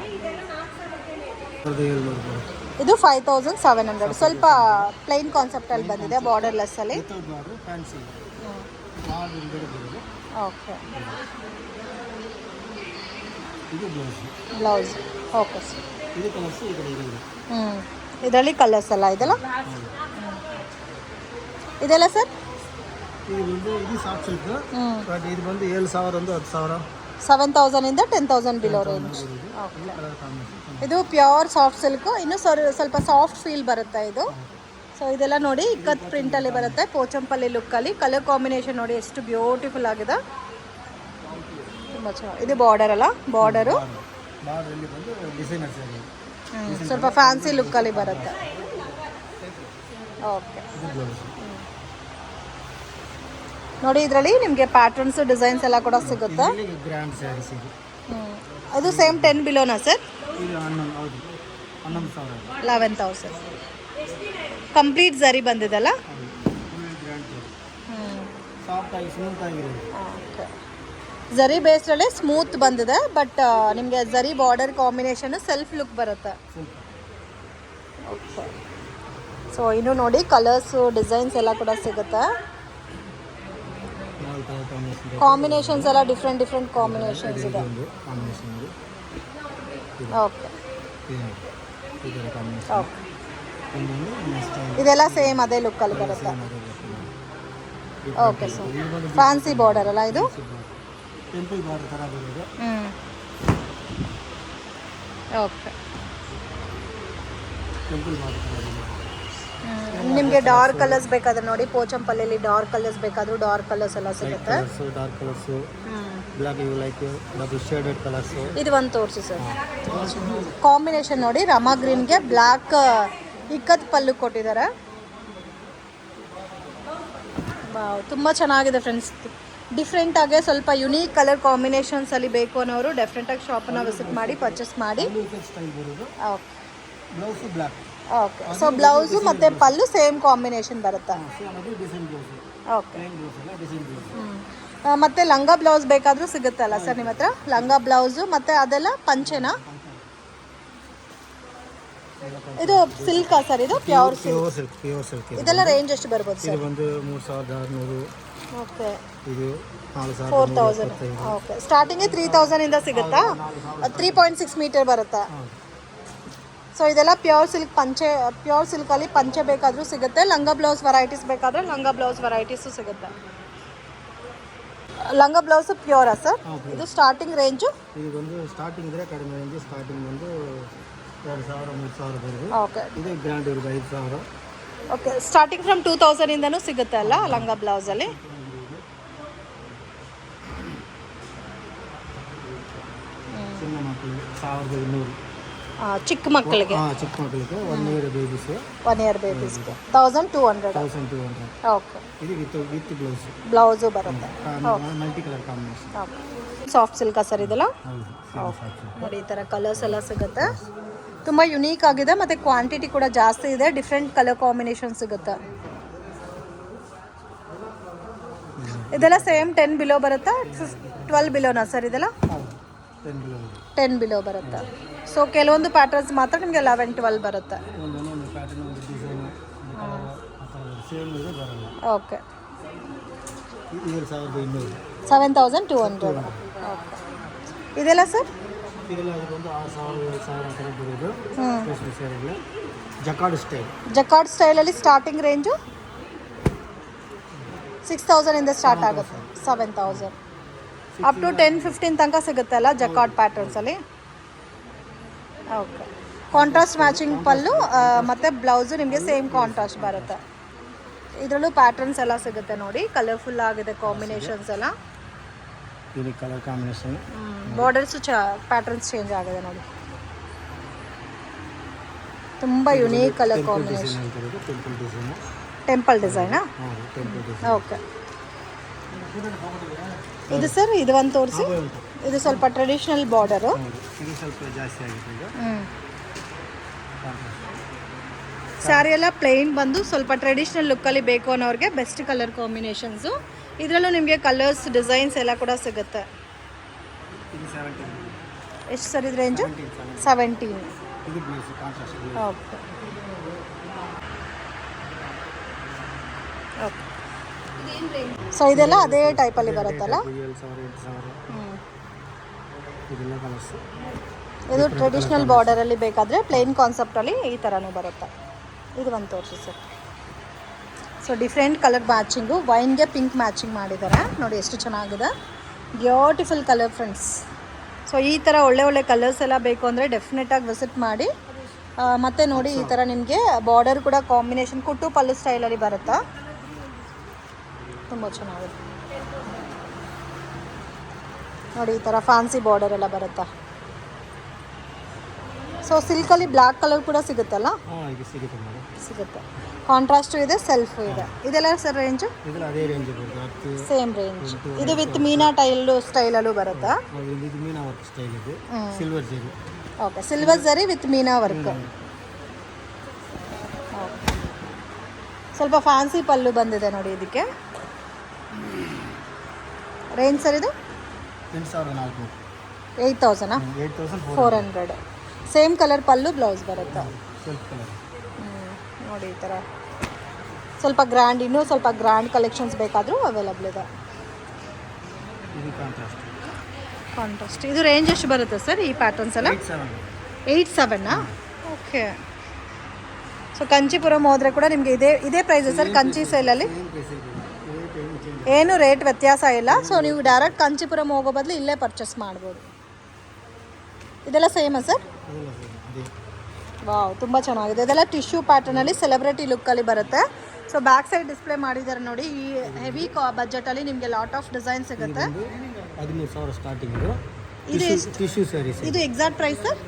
ಇದು 5,700. ಸ್ವಲ್ಪ ಪ್ಲೈನ್ ಕಾನ್ಸೆಪ್ಟ್ ಅಲ್ಲಿ ಬಂದಿದೆ, ಬಾರ್ಡರ್ಲೆಸ್ ಅಲ್ಲಿ. ಓಕೆ. ಬ್ಲೌಸ್. Okay sir. ಇದರಲ್ಲಿ ಕಲರ್ಸ್ ಎಲ್ಲ ಇದೆಲ್ಲ. ಇದೆಲ್ಲ ಸರ್ ಇದು ಸಾಫ್ಟ್ ಸಿಲ್ಕ್. ಬಟ್ ಇದು ಬಂದು 7,000 ಒಂದು 10,000. 7,000 ಇಂದ 10,000 ಬಿಲೋ ರೇಂಜ್. ಇದು ಪ್ಯೂರ್ ಸಾಫ್ಟ್ ಸಿಲ್ಕ್. ಇನ್ನು ಸ್ವಲ್ಪ ಸಾಫ್ಟ್ ಫೀಲ್ ಬರುತ್ತೆ ಇದು. ಸೊ ಇದೆಲ್ಲ ನೋಡಿ ಇಕ್ಕತ್ ಪ್ರಿಂಟಲ್ಲಿ ಬರುತ್ತೆ, ಪೋಚಂಪಲ್ಲಿ ಲುಕ್ಕಲ್ಲಿ. ಕಲರ್ ಕಾಂಬಿನೇಷನ್ ನೋಡಿ ಎಷ್ಟು ಬ್ಯೂಟಿಫುಲ್ ಆಗಿದೆ, ತುಂಬ ಚೆನ್ನಾಗಿ. ಇದು ಬಾರ್ಡರ್ ಅಲ್ಲ, ಬಾರ್ಡರು ಸ್ವಲ್ಪ ಫ್ಯಾನ್ಸಿ ಲುಕ್ಕಲ್ಲಿ ಬರುತ್ತೆ. ಓಕೆ. ನೋಡಿ ಇದರಲ್ಲಿ ನಿಮಗೆ ಪ್ಯಾಟರ್ನ್ಸ್ ಡಿಸೈನ್ಸ್ ಎಲ್ಲ ಕೂಡ ಸಿಗುತ್ತೆ. ಅದು ಸೇಮ್ 10 ಬಿಲೋನಾ ಸರ್? 11,000. ಕಂಪ್ಲೀಟ್ ಝರಿ ಬಂದಿದೆಲ್ಲ. ಝರಿ ಬೇಸ್ಡಲ್ಲೇ ಸ್ಮೂತ್ ಬಂದಿದೆ, ಬಟ್ ನಿಮಗೆ ಝರಿ ಬಾರ್ಡರ್ ಕಾಂಬಿನೇಷನ್ ಸೆಲ್ಫ್ ಲುಕ್ ಬರುತ್ತೆ. ಓಕೆ. ಸೊ ಇನ್ನು ನೋಡಿ ಕಲರ್ಸು ಡಿಸೈನ್ಸ್ ಎಲ್ಲ ಕೂಡ ಸಿಗುತ್ತೆ. ಕಾಂಬಿನೇಷನ್ಸ್ ಎಲ್ಲ ಡಿಫ್ರೆಂಟ್ ಕಾಂಬಿನೇಷನ್ಸ್ ಇದೆ. ಓಕೆ. ಓಕೆ. ಇದೆಲ್ಲ ಸೇಮ್ ಅದೇ ಲುಕ್ಕಲ್ಲಿ ಬರುತ್ತೆ. Okay sir. ಫ್ಯಾನ್ಸಿ ಬಾರ್ಡರ್ ಅಲ್ಲ ಇದು? ಟೆಂಪಲ್ ಬಾರ್ಡರ್ ಥರ ಬರೋದು. ಓಕೆ. ಟೆಂಪಲ್ ಬಾರ್ಡರ್ ಥರ ಬರೋದು. ನಿಮಗೆ ಡಾರ್ಕ್ ಕಲರ್ಸ್ ಬೇಕಾದ್ರೆ ನೋಡಿ, ಪೋಚಂಪಲ್ಲಿಯಲ್ಲಿ ಡಾರ್ಕ್ ಕಲರ್ಸ್ ಬೇಕಾದರೂ ಡಾರ್ಕ್ ಕಲರ್ಸ್ ಎಲ್ಲ ಸಿಗುತ್ತೆ. Dark colours, black you like double shaded colours. ಇದು ಒಂದು ತೋರಿಸಿ ಸರ್. ಕಾಂಬಿನೇಷನ್ ನೋಡಿ, ರಮಾ ಗ್ರೀನ್ಗೆ ಬ್ಲ್ಯಾಕ್ ಇಕ್ಕತ್ ಪಲ್ಲು ಕೊಟ್ಟಿದ್ದಾರೆ. ತುಂಬ ಚೆನ್ನಾಗಿದೆ ಫ್ರೆಂಡ್ಸ್. ಡಿಫ್ರೆಂಟಾಗಿ ಸ್ವಲ್ಪ ಯುನೀಕ್ ಕಲರ್ ಕಾಂಬಿನೇಷನ್ಸಲ್ಲಿ ಬೇಕು ಅನ್ನೋರು ಡೆಫಿನೆಟಾಗಿ ಶಾಪನ್ನು ವಿಸಿಟ್ ಮಾಡಿ ಪರ್ಚೇಸ್ ಮಾಡಿ. ಓಕೆ. ಓಕೆ. ಸೊ ಬ್ಲೌಸು ಮತ್ತು ಪಲ್ಲು ಸೇಮ್ ಕಾಂಬಿನೇಷನ್ ಬರುತ್ತೆ. ಓಕೆ. ಮತ್ತು ಲಂಗ ಬ್ಲೌಸ್ ಬೇಕಾದರೂ ಸಿಗುತ್ತಲ್ಲ ಸರ್ ನಿಮ್ಮ ಹತ್ರ? ಲಂಗ ಬ್ಲೌಸು ಮತ್ತು ಅದೆಲ್ಲ ಪಂಚೆನಾ? ಇದು ಸಿಲ್ಕಾ ಸರ್? ಇದು ಪ್ಯೂರ್ ಸಿಲ್ಕ್. ಇದೆಲ್ಲ ರೇಂಜ್ ಎಷ್ಟು ಬರ್ಬೋದು ಸರ್? ಇದು ಬಂದು 3,600. ಓಕೆ. ಇದು 4,000. ಓಕೆ. ಸ್ಟಾರ್ಟಿಂಗೇ 3,000 ಇಂದ ಸಿಗುತ್ತಾ? 3.6 ಮೀಟರ್ ಬರುತ್ತಾ? ಸೊ ಇದೆಲ್ಲ ಪ್ಯೂರ್ ಸಿಲ್ಕ್ ಪಂಚೆ. ಪ್ಯೂರ್ ಸಿಲ್ಕಲ್ಲಿ ಪಂಚೆ ಬೇಕಾದರೂ ಸಿಗುತ್ತೆ. ಲಂಗ ಬ್ಲೌಸ್ ವೆರೈಟೀಸ್ ಬೇಕಾದರೆ ಲಂಗ ಬ್ಲೌಸ್ ವೆರೈಟೀಸು ಸಿಗುತ್ತೆ. ಲಂಗ ಬ್ಲೌಸು ಪ್ಯೂರಾ ಸರ್? ಇದು ಸ್ಟಾರ್ಟಿಂಗ್ ರೇಂಜು? ಇದು ಬಂದು ಸ್ಟಾರ್ಟಿಂಗ್ ಇದ್ರೆ ಕಡಿಮೆ ರೇಂಜ್. ಸ್ಟಾರ್ಟಿಂಗ್ ಬಂದು 2,000 3,000 ಬರುತ್ತೆ. ಓಕೆ. ಇದು ಗ್ರ್ಯಾಂಡ್ ಇರೋದು 5,000. ಓಕೆ. ಸ್ಟಾರ್ಟಿಂಗ್ ಫ್ರಮ್ 2,000 ಇಂದನೂ ಸಿಗುತ್ತೆ ಅಲ್ಲ ಲಂಗ ಬ್ಲೌಸಲ್ಲಿ? ಚಿಕ್ಕ ಮಕ್ಕಳಿಗೆ 1,200. ಚಿಕ್ಕ ಮಕ್ಕಳಿಗೆ? ಚಿಕ್ಕ ಮಕ್ಕಳಿಗೆ 1 ಇಯರ್ ಬೇಬೀಸ್. 1 ಇಯರ್ ಬೇಬೀಸ್ಗೆ 1,200. 1,200. ಓಕೆ. ಇದು ವಿತ್ ಬ್ಲೌಸ್. ಬ್ಲೌಸು ಬರುತ್ತೆ. Multi colour combination. Okay. Soft ಸಿಲ್ಕಾ ಸರ್ ಇದೆಲ್ಲ? ನೋಡಿ ಈ ಥರ ಕಲರ್ಸ್ ಎಲ್ಲ ಸಿಗುತ್ತೆ. ತುಂಬ ಯುನೀಕ್ ಆಗಿದೆ ಮತ್ತು ಕ್ವಾಂಟಿಟಿ ಕೂಡ ಜಾಸ್ತಿ ಇದೆ. ಡಿಫ್ರೆಂಟ್ ಕಲರ್ ಕಾಂಬಿನೇಷನ್ ಸಿಗುತ್ತೆ. ಇದೆಲ್ಲ ಸೇಮ್ 10 ಬಿಲೋ ಬರುತ್ತಾ? 12 ಬಿಲೋನಾ ಸರ್ ಇದೆಲ್ಲ? 10 ಬಿಲೋ ಬರುತ್ತೆ. ಸೊ ಕೆಲವೊಂದು ಪ್ಯಾಟರ್ನ್ಸ್ ಮಾತ್ರ ನಿಮಗೆ 11-12 ಬರುತ್ತೆ. ಓಕೆ. 7,200. ಓಕೆ. ಇದೆಲ್ಲ ಸರ್? ಜಕಾರ್ಡ್ ಸ್ಟೈಲಲ್ಲಿ ಸ್ಟಾರ್ಟಿಂಗ್ ರೇಂಜು 6,000 ಇಂದ ಸ್ಟಾರ್ಟ್ ಆಗುತ್ತೆ. 7,000. ಅಪ್ ಟು 10-15 ತನಕ ಸಿಗುತ್ತೆ ಅಲ್ಲ ಜಕಾರ್ಡ್ ಪ್ಯಾಟರ್ನ್ಸಲ್ಲಿ. ಓಕೆ, ಕಾಂಟ್ರಾಸ್ಟ್ ಮ್ಯಾಚಿಂಗ್ ಪಲ್ಲು ಮತ್ತು ಬ್ಲೌಸು ನಿಮಗೆ ಸೇಮ್ ಕಾಂಟ್ರಾಸ್ಟ್ ಬರುತ್ತೆ. ಇದರಲ್ಲೂ ಪ್ಯಾಟರ್ನ್ಸ್ ಎಲ್ಲ ಸಿಗುತ್ತೆ ನೋಡಿ, ಕಲರ್ಫುಲ್ ಆಗಿದೆ ಕಾಂಬಿನೇಷನ್ಸ್ ಎಲ್ಲ. Unique colour combination, borders patterns change ಆಗಿದೆ ನೋಡಿ, ತುಂಬ ಯುನೀಕ್ ಕಲರ್ ಕಾಂಬಿನೇಷನ್. ಟೆಂಪಲ್ ಡಿಸೈನಾ? ಓಕೆ. ಇದು ಸರ್ ಇದು ಒಂದು ತೋರಿಸಿ. ಇದು ಸ್ವಲ್ಪ ಟ್ರೆಡಿಷ್ನಲ್ ಬಾರ್ಡರು. ಇದು ಸ್ವಲ್ಪ ಜಾಸ್ತಿ ಆಗಿದೆ ಈಗ. ಸ್ಯಾರಿ ಎಲ್ಲ ಪ್ಲೇನ್ ಬಂದು ಸ್ವಲ್ಪ ಟ್ರೆಡಿಷ್ನಲ್ ಲುಕ್ಕಲ್ಲಿ ಬೇಕು ಅನ್ನೋರಿಗೆ ಬೆಸ್ಟ್ ಕಲರ್ ಕಾಂಬಿನೇಷನ್ಸು. ಇದರಲ್ಲೂ ನಿಮಗೆ ಕಲರ್ಸ್ ಡಿಸೈನ್ಸ್ ಎಲ್ಲ ಕೂಡ ಸಿಗುತ್ತೆ. ಎಷ್ಟು ಸರ್ ಇದು ರೇಂಜು? 17. Okay okay. ಸೊ ಇದೆಲ್ಲ ಅದೇ ಟೈಪಲ್ಲಿ ಬರುತ್ತಲ್ಲ. ಇದು ಟ್ರೆಡಿಷ್ನಲ್ ಬಾರ್ಡರಲ್ಲಿ ಬೇಕಾದರೆ ಪ್ಲೇನ್ ಕಾನ್ಸೆಪ್ಟಲ್ಲಿ ಈ ಥರನೂ ಬರುತ್ತೆ. ಇದು ಒಂದು ತೋರಿಸಿ sir. So different colour matching, ವೈನ್ಗೆ ಪಿಂಕ್ ಮ್ಯಾಚಿಂಗ್ ಮಾಡಿದ್ದಾರೆ ನೋಡಿ, ಎಷ್ಟು ಚೆನ್ನಾಗಿದೆ. Beautiful colour friends. ಸೊ ಈ ಥರ ಒಳ್ಳೆ ಒಳ್ಳೆ ಕಲರ್ಸ್ ಎಲ್ಲ ಬೇಕು ಅಂದರೆ ಡೆಫಿನೆಟಾಗಿ ವಿಸಿಟ್ ಮಾಡಿ. ಮತ್ತು ನೋಡಿ ಈ ಥರ ನಿಮಗೆ ಬಾರ್ಡರ್ ಕೂಡ ಕಾಂಬಿನೇಷನ್ ಕುಟ್ಟು ಪಲ್ಲು ಸ್ಟೈಲಲ್ಲಿ ಬರುತ್ತಾ, ತುಂಬ ಚೆನ್ನಾಗಿದೆ ನೋಡಿ. ಈ ಥರ ಫ್ಯಾನ್ಸಿ ಬಾರ್ಡರ್ ಎಲ್ಲ ಬರುತ್ತಾ. ಸೊ ಸಿಲ್ಕಲ್ಲಿ ಬ್ಲ್ಯಾಕ್ ಕಲರ್ ಕೂಡ ಸಿಗುತ್ತಲ್ಲ? ಸಿಗುತ್ತೆ. ಕಾಂಟ್ರಾಸ್ಟು ಇದೆ, ಸೆಲ್ಫು ಇದೆ. ಇದೆಲ್ಲ ಸರ್ ರೇಂಜು? Same range. ಇದು ವಿತ್ ಮೀನಾ ಸ್ಟೈಲಲ್ಲೂ ಬರುತ್ತಾ? ಓಕೆ, ಸಿಲ್ವರ್ ಜರಿ ವಿತ್ ಮೀನಾ ವರ್ಕ್. ಸ್ವಲ್ಪ ಫ್ಯಾನ್ಸಿ ಪಲ್ಲು ಬಂದಿದೆ ನೋಡಿ ಇದಕ್ಕೆ. ರೇಂಜ್ ಸರ್ ಇದು 8,400. ಸೇಮ್ ಕಲರ್ ಪಲ್ಲು, ಬ್ಲೌಸ್ ಬರುತ್ತಾ ನೋಡಿ. ಈ ಥರ ಸ್ವಲ್ಪ ಗ್ರ್ಯಾಂಡ್, ಇನ್ನೂ ಸ್ವಲ್ಪ ಗ್ರ್ಯಾಂಡ್ ಕಲೆಕ್ಷನ್ಸ್ ಬೇಕಾದರೂ ಅವೈಲಬಲ್ ಇದೆ. ಕಾಂಟ್ರಾಸ್ಟ್. ಇದು ರೇಂಜ್ ಎಷ್ಟು ಬರುತ್ತೆ ಸರ್ ಈ ಪ್ಯಾಟರ್ನ್ಸ್ ಎಲ್ಲ? 8,700. ಓಕೆ. ಸೊ ಕಂಚಿಪುರಂ ಹೋದರೆ ಕೂಡ ನಿಮಗೆ ಇದೇ ಪ್ರೈಸ್ ಸರ್ ಕಂಚಿ ಸೇಲಲ್ಲಿ? ಏನು ರೇಟ್ ವ್ಯತ್ಯಾಸ ಇಲ್ಲ. ಸೊ ನೀವು ಡೈರೆಕ್ಟ್ ಕಂಚಿಪುರಂ ಹೋಗೋ ಬದಲು ಇಲ್ಲೇ ಪರ್ಚೇಸ್ ಮಾಡ್ಬೋದು. ಇದೆಲ್ಲ ಸೇಮಾ ಸರ್? ವಾವ್, ತುಂಬ ಚೆನ್ನಾಗಿದೆ. ಇದೆಲ್ಲ ಟಿಶ್ಯೂ ಪ್ಯಾಟರ್ನಲ್ಲಿ ಸೆಲೆಬ್ರಿಟಿ ಲುಕ್ಕಲ್ಲಿ ಬರುತ್ತೆ. ಸೊ ಬ್ಯಾಕ್ ಸೈಡ್ ಡಿಸ್ಪ್ಲೇ ಮಾಡಿದ್ದಾರೆ ನೋಡಿ. ಈ ಹೆವಿ ಬಜೆಟಲ್ಲಿ ನಿಮಗೆ ಲಾಟ್ ಆಫ್ ಡಿಸೈನ್ ಸಿಗುತ್ತೆ. 13,000 ಸ್ಟಾರ್ಟಿಂಗ್. ಇದು exact price sir?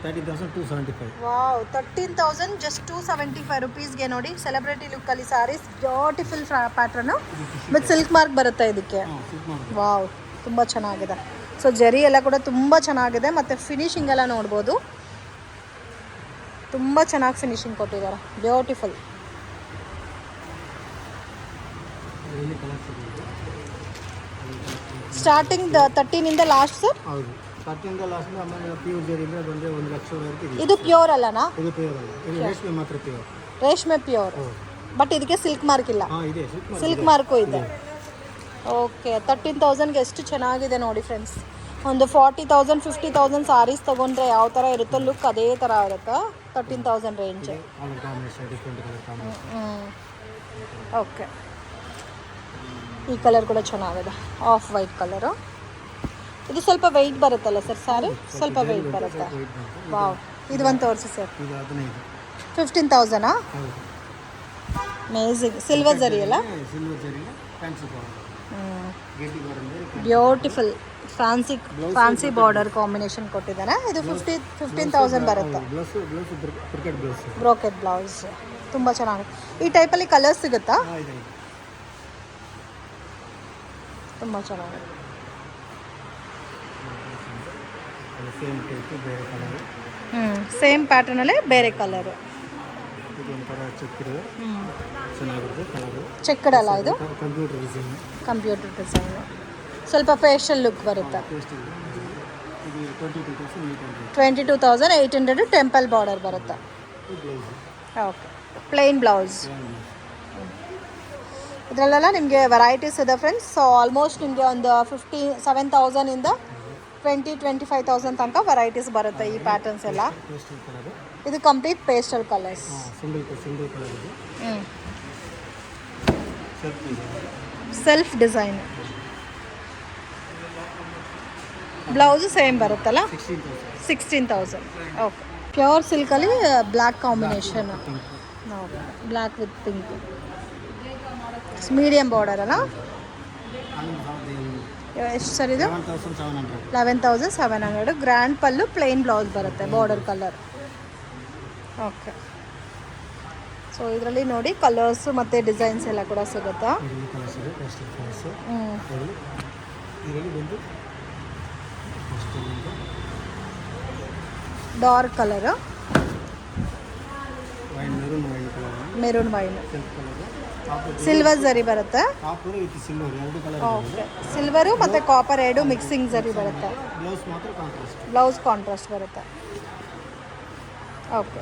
13,275. Wow, 13,000 just 275 ರುಪೀಸ್ಗೆ ನೋಡಿ. ಸೆಲೆಬ್ರಿಟಿ ಲುಕ್ಕಲ್ಲಿ saris, beautiful pattern with silk mark ಬರುತ್ತೆ ಇದಕ್ಕೆ. ವಾವ್, ತುಂಬ ಚೆನ್ನಾಗಿದೆ. ಸೊ ಜರಿ ಎಲ್ಲ ಕೂಡ ತುಂಬ ಚೆನ್ನಾಗಿದೆ ಮತ್ತು ಫಿನಿಶಿಂಗ್ ಎಲ್ಲ ನೋಡ್ಬೋದು, ತುಂಬ ಚೆನ್ನಾಗಿ ಫಿನಿಶಿಂಗ್ ಕೊಟ್ಟಿದ್ದಾರೆ. ಬ್ಯೂಟಿಫುಲ್. Starting 13 last sir? ಹೌದು, 13 ಲಾಸ್ಟ್. ಆಮೇಲೆ ಪ್ಯೂರ್ ಜರಿಯಿಂದ ಬಂದರೆ 1 ಲಕ್ಷವರೆಗೆ. ಇದು ಪ್ಯೂರ್ ಅಲ್ಲನಾ? ಇದು ಪ್ಯೂರ್ ಅಲ್ಲ, ಇದು ರೇಷ್ಮೆ ಮಾತ್ರ ಪ್ಯೂರ್. ರೇಷ್ಮೆ ಪ್ಯೂರ್, ಬಟ್ ಇದಕ್ಕೆ ಸಿಲ್ಕ್ ಮಾರ್ಕ್ ಇಲ್ಲ. ಇದೆ, ಸಿಲ್ಕ್ ಮಾರ್ಕು ಇದೆ. ಓಕೆ, 13,000ಗೆ ಎಷ್ಟು ಚೆನ್ನಾಗಿದೆ ನೋಡಿ ಫ್ರೆಂಡ್ಸ್. ಒಂದು 40,000 50,000 ಸಾರೀಸ್ ತೊಗೊಂಡ್ರೆ ಯಾವ ಥರ ಇರುತ್ತೋ ಲುಕ್ ಅದೇ ಥರ ಇರುತ್ತೆ. 13,000 ರೇಂಜ್. ಓಕೆ, ಈ ಕಲರ್ ಕೂಡ ಚೆನ್ನಾಗಿದೆ, ಆಫ್ ವೈಟ್ ಕಲರು. ಇದು ಸ್ವಲ್ಪ ವೆಯ್ಟ್ ಬರುತ್ತಲ್ಲ ಸರ್ ಸ್ಯಾರಿ? ಸ್ವಲ್ಪ ವೆಯ್ಟ್ ಬರುತ್ತೆ. ವಾವ್, ಇದು ಒಂದು ತೋರಿಸಿ ಸರ್. 15,000. ಅಮೇಝಿಂಗ್. ಸಿಲ್ವರ್ ಜರಿ ಅಲ್ಲ? ಬ್ಯೂಟಿಫುಲ್ ಫ್ಯಾನ್ಸಿ ಬಾರ್ಡರ್ ಕಾಂಬಿನೇಷನ್ ಕೊಟ್ಟಿದ್ದಾರೆ. ಇದು 15,000 ಬರುತ್ತೆ. ಬ್ರೋಕೆಟ್ ಬ್ಲೌಸ್, ತುಂಬ ಚೆನ್ನಾಗಿದೆ. ಈ ಟೈಪಲ್ಲಿ ಕಲರ್ಸ್ ಸಿಗುತ್ತಾ? ತುಂಬ ಚೆನ್ನಾಗಿದೆ. ಸೇಮ್ ಪ್ಯಾಟರ್ನಲ್ಲೇ ಬೇರೆ ಕಲರು. ಚೆಕ್ಕಡ್ ಅಲ್ಲ ಇದು? Computer design. ಸ್ವಲ್ಪ ಫೇಶಿಯಲ್ ಲುಕ್ ಬರುತ್ತೆ. 22,800 ಟೆಂಪಲ್ ಬಾರ್ಡರ್ ಬರುತ್ತೆ. Okay, plain blouse. ಇದರಲ್ಲೆಲ್ಲ ನಿಮಗೆ ವೆರೈಟೀಸ್ ಇದೆ ಫ್ರೆಂಡ್ಸ್. ಸೊ ಆಲ್ಮೋಸ್ಟ್ ನಿಮಗೆ ಒಂದು 7,000ಇಂದ 20-25,000 ತನಕ ವೆರೈಟೀಸ್ ಬರುತ್ತೆ ಈ ಪ್ಯಾಟರ್ನ್ಸ್ ಎಲ್ಲ. ಇದು complete pastel colours. Self design. Blouse same ಬರುತ್ತಲ್ಲ 16,000. 16,000. ಓಕೆ, ಪ್ಯೂರ್ ಸಿಲ್ಕಲ್ಲಿ black combination. Okay, black with pink, medium border ಅಲ್ಲ. ಎಷ್ಟು ಸರ್ ಇದು? 11,700. 11,700. ಗ್ರ್ಯಾಂಡ್ ಪಲ್ಲು, ಪ್ಲೇನ್ ಬ್ಲೌಸ್ ಬರುತ್ತೆ, ಬಾರ್ಡರ್ ಕಲರ್. ಓಕೆ, ಸೊ ಇದರಲ್ಲಿ ನೋಡಿ ಕಲರ್ಸು ಮತ್ತು ಡಿಸೈನ್ಸ್ ಎಲ್ಲ ಕೂಡ ಸಿಗುತ್ತಾ? ಇದರಲ್ಲಿ ಕಲರ್ಸ್ ಇದೆ, ಪೇಸ್ಟಲ್ ಕಲರ್ಸು. ಹ್ಞೂ, ಇದರಲ್ಲಿ ಬಂದು dark colour, wine colour, maroon wine, silk colour, silver zari ಬರುತ್ತೆ. ಕಾಪರ್ ವಿತ್ ಸಿಲ್ವರ್ ಎರಡು ಕಲರ್. ಓಕೆ, ಸಿಲ್ವರು ಮತ್ತು ಕಾಪರ್ ಎರಡು ಮಿಕ್ಸಿಂಗ್ ಜರಿ ಬರುತ್ತೆ. ಬ್ಲೌಸ್ ಮಾತ್ರ ಕಾಂಟ್ರಾಸ್ಟ್. ಬ್ಲೌಸ್ ಕಾಂಟ್ರಾಸ್ಟ್ ಬರುತ್ತೆ. ಓಕೆ,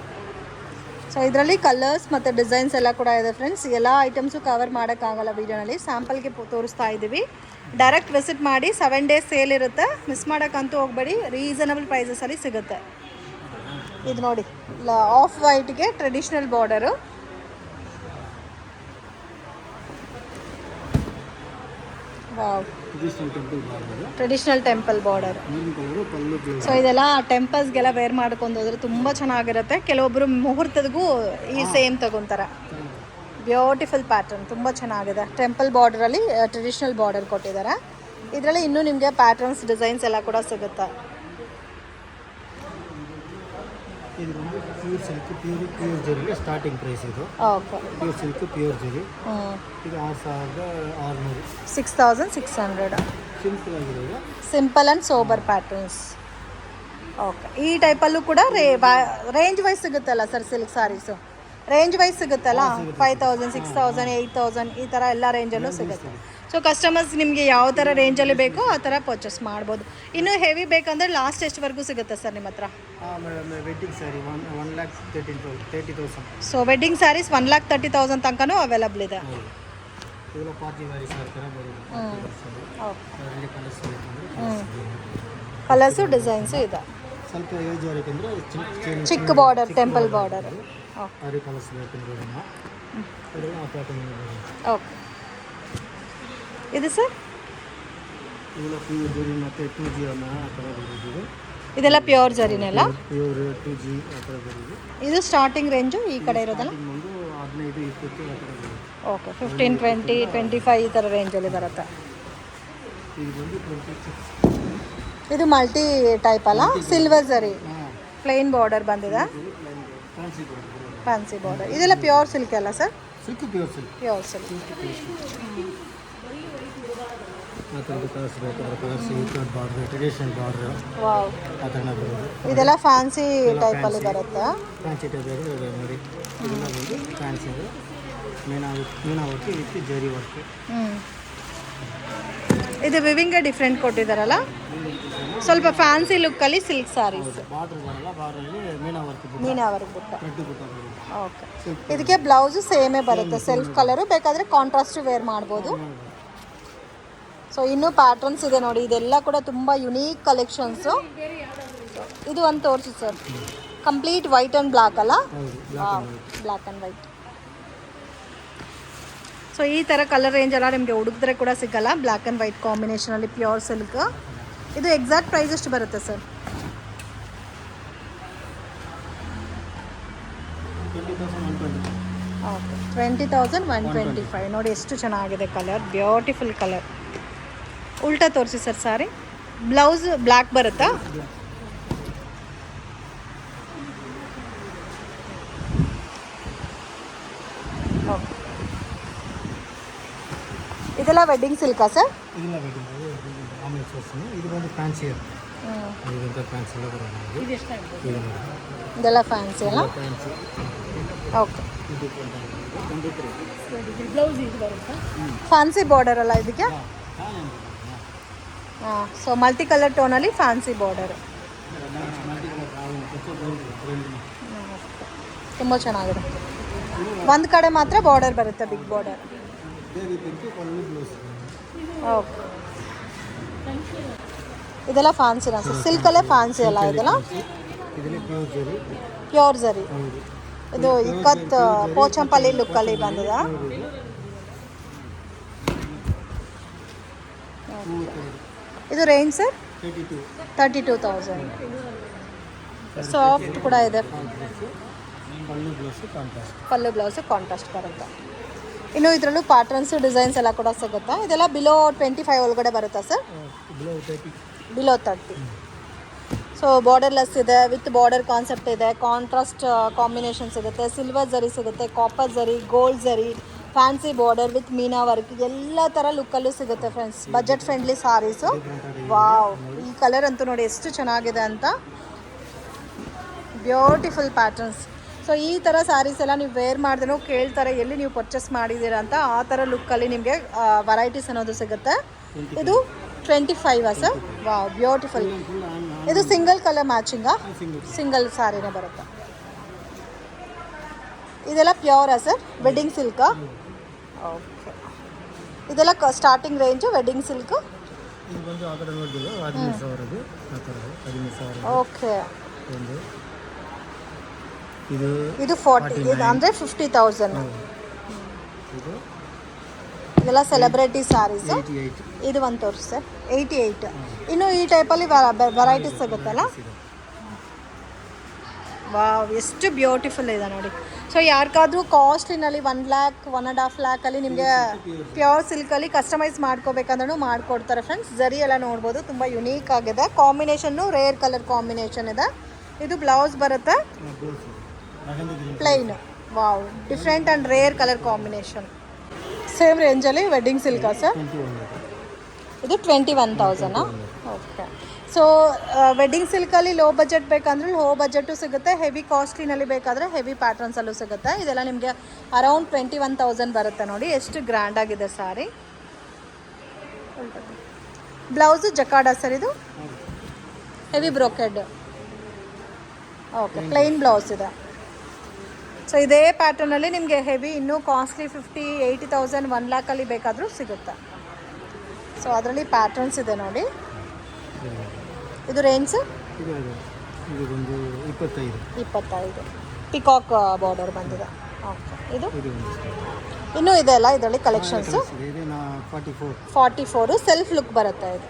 ಸೊ ಇದರಲ್ಲಿ ಕಲರ್ಸ್ ಮತ್ತು ಡಿಸೈನ್ಸ್ ಎಲ್ಲ ಕೂಡ ಇದೆ ಫ್ರೆಂಡ್ಸ್. ಎಲ್ಲ ಐಟಮ್ಸು ಕವರ್ ಮಾಡೋಕ್ಕಾಗಲ್ಲ ವೀಡಿಯೋನಲ್ಲಿ, ಸ್ಯಾಂಪಲ್ಗೆ ತೋರಿಸ್ತಾ ಇದ್ದೀವಿ. ಡೈರೆಕ್ಟ್ ವಿಸಿಟ್ ಮಾಡಿ, 7 days ಸೇಲ್ ಇರುತ್ತೆ, ಮಿಸ್ ಮಾಡೋಕ್ಕಂತೂ ಹೋಗಬೇಡಿ. ರೀಸನಬಲ್ ಪ್ರೈಸಸಲ್ಲಿ ಸಿಗುತ್ತೆ. ಇದು ನೋಡಿ, ಆಫ್ ವೈಟ್ಗೆ traditional border. Wow, traditional temple border. So ಇದೆಲ್ಲ ಟೆಂಪಲ್ಸ್ಗೆಲ್ಲ ವೇರ್ ಮಾಡ್ಕೊಂಡು ಹೋದ್ರೆ ತುಂಬ ಚೆನ್ನಾಗಿರುತ್ತೆ. ಕೆಲವೊಬ್ಬರು ಮುಹೂರ್ತದಗೂ ಈ ಸೇಮ್ ತಗೊತಾರೆ. ಬ್ಯೂಟಿಫುಲ್ ಪ್ಯಾಟರ್ನ್, ತುಂಬ ಚೆನ್ನಾಗಿದೆ. ಟೆಂಪಲ್ ಬಾರ್ಡರಲ್ಲಿ ಟ್ರೆಡಿಷ್ನಲ್ ಬಾರ್ಡರ್ ಕೊಟ್ಟಿದ್ದಾರೆ. ಇದರಲ್ಲಿ ಇನ್ನೂ ನಿಮಗೆ ಪ್ಯಾಟರ್ನ್ಸ್, ಡಿಸೈನ್ಸ್ ಎಲ್ಲ ಕೂಡ ಸಿಗುತ್ತೆ. ಇದು ಬಂದು pure silk, pure zari starting price ಇದು. Okay, pure silk, pure zari. ಇದು 6,600. 6,600. ಸಿಂಪಲ್ ಆಗಿದೆ ಇದು. Simple and sober patterns. Okay, ಈ ಟೈಪಲ್ಲೂ ಕೂಡ ರೇಂಜ್ ವೈಸ್ ಸಿಗುತ್ತಲ್ಲ sir? Silk saris range wise ಸಿಗುತ್ತಲ್ಲ, 5,000, 6,000, 8,000 ಈ ಥರ ಎಲ್ಲ ರೇಂಜಲ್ಲೂ ಸಿಗುತ್ತೆ. ಸೊ ಕಸ್ಟಮರ್ಸ್ ನಿಮಗೆ ಯಾವ ಥರ ರೇಂಜಲ್ಲಿ ಬೇಕೋ ಆ ಥರ ಪರ್ಚೇಸ್ ಮಾಡ್ಬೋದು. ಇನ್ನೂ ಹೆವಿ ಬೇಕಂದರೆ ಲಾಸ್ಟ್ ಎಷ್ಟುವರೆಗೂ ಸಿಗುತ್ತೆ ಸರ್ ನಿಮ್ಮ ಹತ್ರ? Wedding sari 1,30,000. So wedding saris 1,30,000 ತನಕನೂ ಅವೈಲಬಲ್ ಇದೆ. ಇದೆಲ್ಲ ಪಾರ್ಟಿ ವ್ಯಾರಿ ಸ್ಯಾರಿ ಥರ ಬರುತ್ತೆ. ಕಲರ್ಸು ಡಿಸೈನ್ಸು ಇದೆ. ಸ್ವಲ್ಪ ಏಜ್ ಬೇಕಂದ್ರೆ ಚಿಕ್ಕ ಬಾರ್ಡರ್, ಟೆಂಪಲ್ ಬಾರ್ಡರ್. ಅದೇ ಕಲರ್ಸ್ ಬೇಕಂದ್ರೆ ಓಕೆ, ಇದು ಸರ್? ಇದೆಲ್ಲ ಪ್ಯೂರ್ ಜರಿ ಮತ್ತು 2G ಆ ಥರ ಬರೋದು. ಇದೆಲ್ಲ ಪ್ಯೂರ್ ಜರಿನೆಲ್ಲ? ಪ್ಯೂರ್ 2G ಆ ಥರ ಬರೋದು. ಇದು ಸ್ಟಾರ್ಟಿಂಗ್ ರೇಂಜು ಈ ಕಡೆ ಇರೋದಲ್ಲ? ಒಂದು 15, 20 ಆ ಥರ ಬರುತ್ತೆ. ಓಕೆ, 15, 20, 25 ಈ ಥರ ರೇಂಜಲ್ಲಿ ಬರುತ್ತೆ. ಇದು ಬಂದು 26. ಇದು ಮಲ್ಟಿ ಟೈಪ್ ಅಲ್ಲ? ಸಿಲ್ವರ್ ಜರಿ, ಪ್ಲೇನ್ ಬಾರ್ಡರ್ ಬಂದಿದೆ, ಫ್ಯಾನ್ಸಿ ಬಾರ್ಡರ್. ಇದೆಲ್ಲ ಪ್ಯೂರ್ ಸಿಲ್ಕ್ ಅಲ್ಲ sir? Silk, pure silk. Pure silk. ಆ ಥರದ್ದು ಕಲರ್ಸ್ ಬೇಕಾದ್ರೆ ಕಲರ್ಸ್, ಈ ಥರ ಬಾರ್ಡ್ರ್, ಟ್ರೆಡಿಷನಲ್ ಬಾರ್ಡ್ರ್ ವಾವ್, ಆ ಥರ ಬರೋದು. ಇದೆಲ್ಲ ಫ್ಯಾನ್ಸಿ ಟೈಪಲ್ಲಿ ಬರುತ್ತೆ. ಫ್ಯಾನ್ಸಿ ಟೈಪ್ ಇದೆ ನೋಡಿ. ಇದೆಲ್ಲ ಬಂದು ಫ್ಯಾನ್ಸಿ ಇದೆ. ಮೀನಾ ವರ್ಕ್ ವಿತ್ ಜರಿ ವರ್ಕ್. ಇದು ವಿವಿಂಗ್ ಡಿಫ್ರೆಂಟ್ ಕೊಟ್ಟಿದ್ದಾರಲ್ಲ, ಸ್ವಲ್ಪ ಫ್ಯಾನ್ಸಿ ಲುಕ್ಕಲ್ಲಿ ಸಿಲ್ಕ್ ಸ್ಯಾರೀಸ್. ಬಾರ್ಡ್ರ್ ಬರಲ್ಲ, ಬಾರ್ಡ್ರಲ್ಲಿ ಮೀನಾ ವರ್ಕ್ ಬುಟ್ಟ. ರೆಡ್ ಬುಟ್ಟ ಬರೋದು. ಓಕೆ, ಇದಕ್ಕೆ ಬ್ಲೌಸು ಸೇಮೇ ಬರುತ್ತೆ, ಸೆಲ್ಫ್ ಕಲರು. ಬೇಕಾದರೆ ಕಾಂಟ್ರಾಸ್ಟ್ ವೇರ್ ಮಾಡ್ಬೋದು. ಸೊ ಇನ್ನೂ ಪ್ಯಾಟರ್ನ್ಸ್ ಇದೆ ನೋಡಿ. ಇದೆಲ್ಲ ಕೂಡ ತುಂಬ ಯುನೀಕ್ ಕಲೆಕ್ಷನ್ಸು. ಇದು ಒಂದು ತೋರಿಸಿ sir. Complete white and black ಅಲ್ಲ? Black and white. ಸೊ ಈ ಥರ ಕಲರ್ ರೇಂಜ್ ಎಲ್ಲ ನಿಮಗೆ ಹುಡುಕಿದ್ರೆ ಕೂಡ ಸಿಗಲ್ಲ. ಬ್ಲ್ಯಾಕ್ ಆ್ಯಂಡ್ ವೈಟ್ ಕಾಂಬಿನೇಷನಲ್ಲಿ ಪ್ಯೂರ್ ಸಿಲ್ಕ್. ಇದು ಎಕ್ಸಾಕ್ಟ್ ಪ್ರೈಸ್ ಎಷ್ಟು ಬರುತ್ತೆ ಸರ್? 20,120. ಓಕೆ, 20,125. ನೋಡಿ ಎಷ್ಟು ಚೆನ್ನಾಗಿದೆ ಕಲರ್, ಬ್ಯೂಟಿಫುಲ್ ಕಲರ್. ಉಲ್ಟಾ ತೋರಿಸಿ ಸರ್ ಸಾರಿ. ಬ್ಲೌಸ್ ಬ್ಲ್ಯಾಕ್ ಬರುತ್ತಾ? ಓಕೆ, ಇದೆಲ್ಲ ವೆಡ್ಡಿಂಗ್ ಸಿಲ್ಕಾ ಸರ್? ಇದೆಲ್ಲ ವೆಡ್ಡಿಂಗ್, ಆಮೇಲೆ ತೋರಿಸ್ತೀನಿ. ಇದು ಬಂದು ಫ್ಯಾನ್ಸಿ. ಇದಂತ ಫ್ಯಾನ್ಸಿ ಎಲ್ಲ ಬರೋದು. ಇದೆಲ್ಲ ಫ್ಯಾನ್ಸಿ ಅಲ್ಲ? ಫ್ಯಾನ್ಸಿ. ಓಕೆ, ಫ್ಯಾನ್ಸಿ ಬಾರ್ಡರ್ ಅಲ್ಲ ಇದಕ್ಕೆ? ಹಾಂ, ಸೊ ಮಲ್ಟಿ ಕಲರ್ ಟೋನಲ್ಲಿ ಫ್ಯಾನ್ಸಿ ಬಾರ್ಡರ್. ತುಂಬ ಚೆನ್ನಾಗಿದೆ. ಒಂದು ಕಡೆ ಮಾತ್ರ ಬಾರ್ಡರ್ ಬರುತ್ತೆ, ಬಿಗ್ ಬಾರ್ಡರ್. ಓಕೆ, ಇದೆಲ್ಲ ಫ್ಯಾನ್ಸಿನಾ ಸರ್? ಸಿಲ್ಕಲ್ಲೇ ಫ್ಯಾನ್ಸಿ ಅಲ್ಲ ಇದೆಲ್ಲ? ಪ್ಯೂರ್ ಜರಿ. ಇದು ಇಕ್ಕತ್ ಪೋಚಂಪಲ್ಲಿ ಲುಕ್ಕಲ್ಲಿ ಬಂದಿದೆ. ಇದು ರೇಂಜ್ ಸರ್? 32,000. ಸಾಫ್ಟ್ ಕೂಡ ಇದೆ. ಪಲ್ಲು ಬ್ಲೌಸು ಕಾಂಟ್ರಾಸ್ಟ್ ಬರುತ್ತೆ. ಇನ್ನು ಇದರಲ್ಲೂ ಪ್ಯಾಟರ್ನ್ಸ್ ಡಿಸೈನ್ಸ್ ಎಲ್ಲ ಕೂಡ ಸಿಗುತ್ತೆ. ಇದೆಲ್ಲ ಬಿಲೋ 25 ಒಳಗಡೆ ಬರುತ್ತಾ ಸರ್? ಬಿಲೋ 30. ಸೊ ಬಾರ್ಡರ್ಲೆಸ್ ಇದೆ, ವಿತ್ ಬಾರ್ಡರ್ ಕಾನ್ಸೆಪ್ಟ್ ಇದೆ, ಕಾಂಟ್ರಾಸ್ಟ್ ಕಾಂಬಿನೇಷನ್ ಸಿಗುತ್ತೆ, ಸಿಲ್ವರ್ ಜರಿ ಸಿಗುತ್ತೆ, ಕಾಪರ್ ಜರಿ, ಗೋಲ್ಡ್ ಜರಿ, fancy border with Meena work, ಎಲ್ಲ ಥರ ಲುಕ್ಕಲ್ಲೂ ಸಿಗುತ್ತೆ ಫ್ರೆಂಡ್ಸ್. ಬಜೆಟ್ ಫ್ರೆಂಡ್ಲಿ ಸಾರೀಸು. ವಾವ್, ಈ ಕಲರ್ ಅಂತೂ ನೋಡಿ ಎಷ್ಟು ಚೆನ್ನಾಗಿದೆ ಅಂತ. Beautiful patterns. ಸೊ ಈ ಥರ ಸ್ಯಾರೀಸ್ ಎಲ್ಲ ನೀವು ವೇರ್ ಮಾಡಿದ್ರೂ ಕೇಳ್ತಾರೆ ಎಲ್ಲಿ ನೀವು ಪರ್ಚೇಸ್ ಮಾಡಿದ್ದೀರಾ ಅಂತ. ಆ ಥರ ಲುಕ್ಕಲ್ಲಿ ನಿಮಗೆ ವೆರೈಟೀಸ್ ಅನ್ನೋದು ಸಿಗುತ್ತೆ. ಇದು 25 ಸರ್? Wow, beautiful. ಇದು ಸಿಂಗಲ್ ಕಲರ್ ಮ್ಯಾಚಿಂಗಾ? ಸಿಂಗಲ್ ಸ್ಯಾರಿನೇ ಬರುತ್ತೆ. ಇದೆಲ್ಲ ಪ್ಯೂರಾ ಸರ್? ವೆಡ್ಡಿಂಗ್ ಸಿಲ್ಕಾ? ಓಕೆ. ಇದೆಲ್ಲ starting range wedding silk? Okay. ಇದು 40, ಇದು ಅಂದರೆ 50,000. ಇದೆಲ್ಲ ಸೆಲೆಬ್ರಿಟಿ ಸ್ಯಾರೀಸ್. ಇದು ಒಂದು ತೋರಿಸಿ ಸರ್. 88. ಇನ್ನು ಈ ಟೈಪಲ್ಲಿ ವೆರೈಟೀಸ್ ಸಿಗುತ್ತಲ್ಲ. ವಾವ್, ಎಷ್ಟು ಬ್ಯೂಟಿಫುಲ್ ಇದೆ ನೋಡಿ. ಸೊ ಯಾರಿಗಾದ್ರೂ ಕಾಸ್ಟ್ಲಿನಲ್ಲಿ 1 lakh 1.5 lakhಲ್ಲಿ ನಿಮಗೆ ಪ್ಯೂರ್ ಸಿಲ್ಕಲ್ಲಿ ಕಸ್ಟಮೈಸ್ ಮಾಡ್ಕೋಬೇಕಂದ್ರೂ ಮಾಡಿಕೊಡ್ತಾರೆ ಫ್ರೆಂಡ್ಸ್. ಜರಿ ಎಲ್ಲ ನೋಡ್ಬೋದು, ತುಂಬ ಯುನೀಕ್ ಆಗಿದೆ. ಕಾಂಬಿನೇಷನ್ನು ರೇರ್ ಕಲರ್ ಕಾಂಬಿನೇಷನ್ ಇದೆ. ಇದು ಬ್ಲೌಸ್ ಬರುತ್ತೆ plain. Wow, different and rare colour combination. Same ರೇಂಜಲ್ಲಿ ವೆಡ್ಡಿಂಗ್ ಸಿಲ್ಕಾ ಸರ್? ಇದು 21,000. ಓಕೆ. ಸೊ ವೆಡ್ಡಿಂಗ್ ಸಿಲ್ಕಲ್ಲಿ ಲೋ ಬಜೆಟ್ ಬೇಕಂದ್ರೆ ಲೋ ಬಜೆಟು ಸಿಗುತ್ತೆ, ಹೆವಿ ಕಾಸ್ಟ್ಲಿನಲ್ಲಿ ಬೇಕಾದರೆ ಹೆವಿ ಪ್ಯಾಟರ್ನ್ಸಲ್ಲೂ ಸಿಗುತ್ತೆ. ಇದೆಲ್ಲ ನಿಮಗೆ ಅರೌಂಡ್ 21,000 ಬರುತ್ತೆ ನೋಡಿ. ಎಷ್ಟು ಗ್ರ್ಯಾಂಡ್ ಆಗಿದೆ ಸ್ಯಾರಿ. Blouse jacquard sir? ಇದು heavy brocade. Okay, plain blouse ಇದೆ. ಸೊ ಇದೇ ಪ್ಯಾಟರ್ನಲ್ಲಿ ನಿಮಗೆ ಹೆವಿ ಇನ್ನೂ ಕಾಸ್ಟ್ಲಿ 50, 80,000, 1 lakhಲ್ಲಿ ಬೇಕಾದರೂ ಸಿಗುತ್ತೆ. ಸೊ ಅದರಲ್ಲಿ ಪ್ಯಾಟರ್ನ್ಸ್ ಇದೆ ನೋಡಿ. ಇದು ರೇಂಜ್ 25. ಪಿಕಾಕ್ ಬಾರ್ಡರ್ ಬಂದಿದೆ. ಓಕೆ. ಇದು ಇನ್ನೂ ಇದೆ ಅಲ್ಲ ಇದರಲ್ಲಿ ಕಲೆಕ್ಷನ್ಸು? 44 ಸೆಲ್ಫ್ ಲುಕ್ ಬರುತ್ತೆ ಇದು.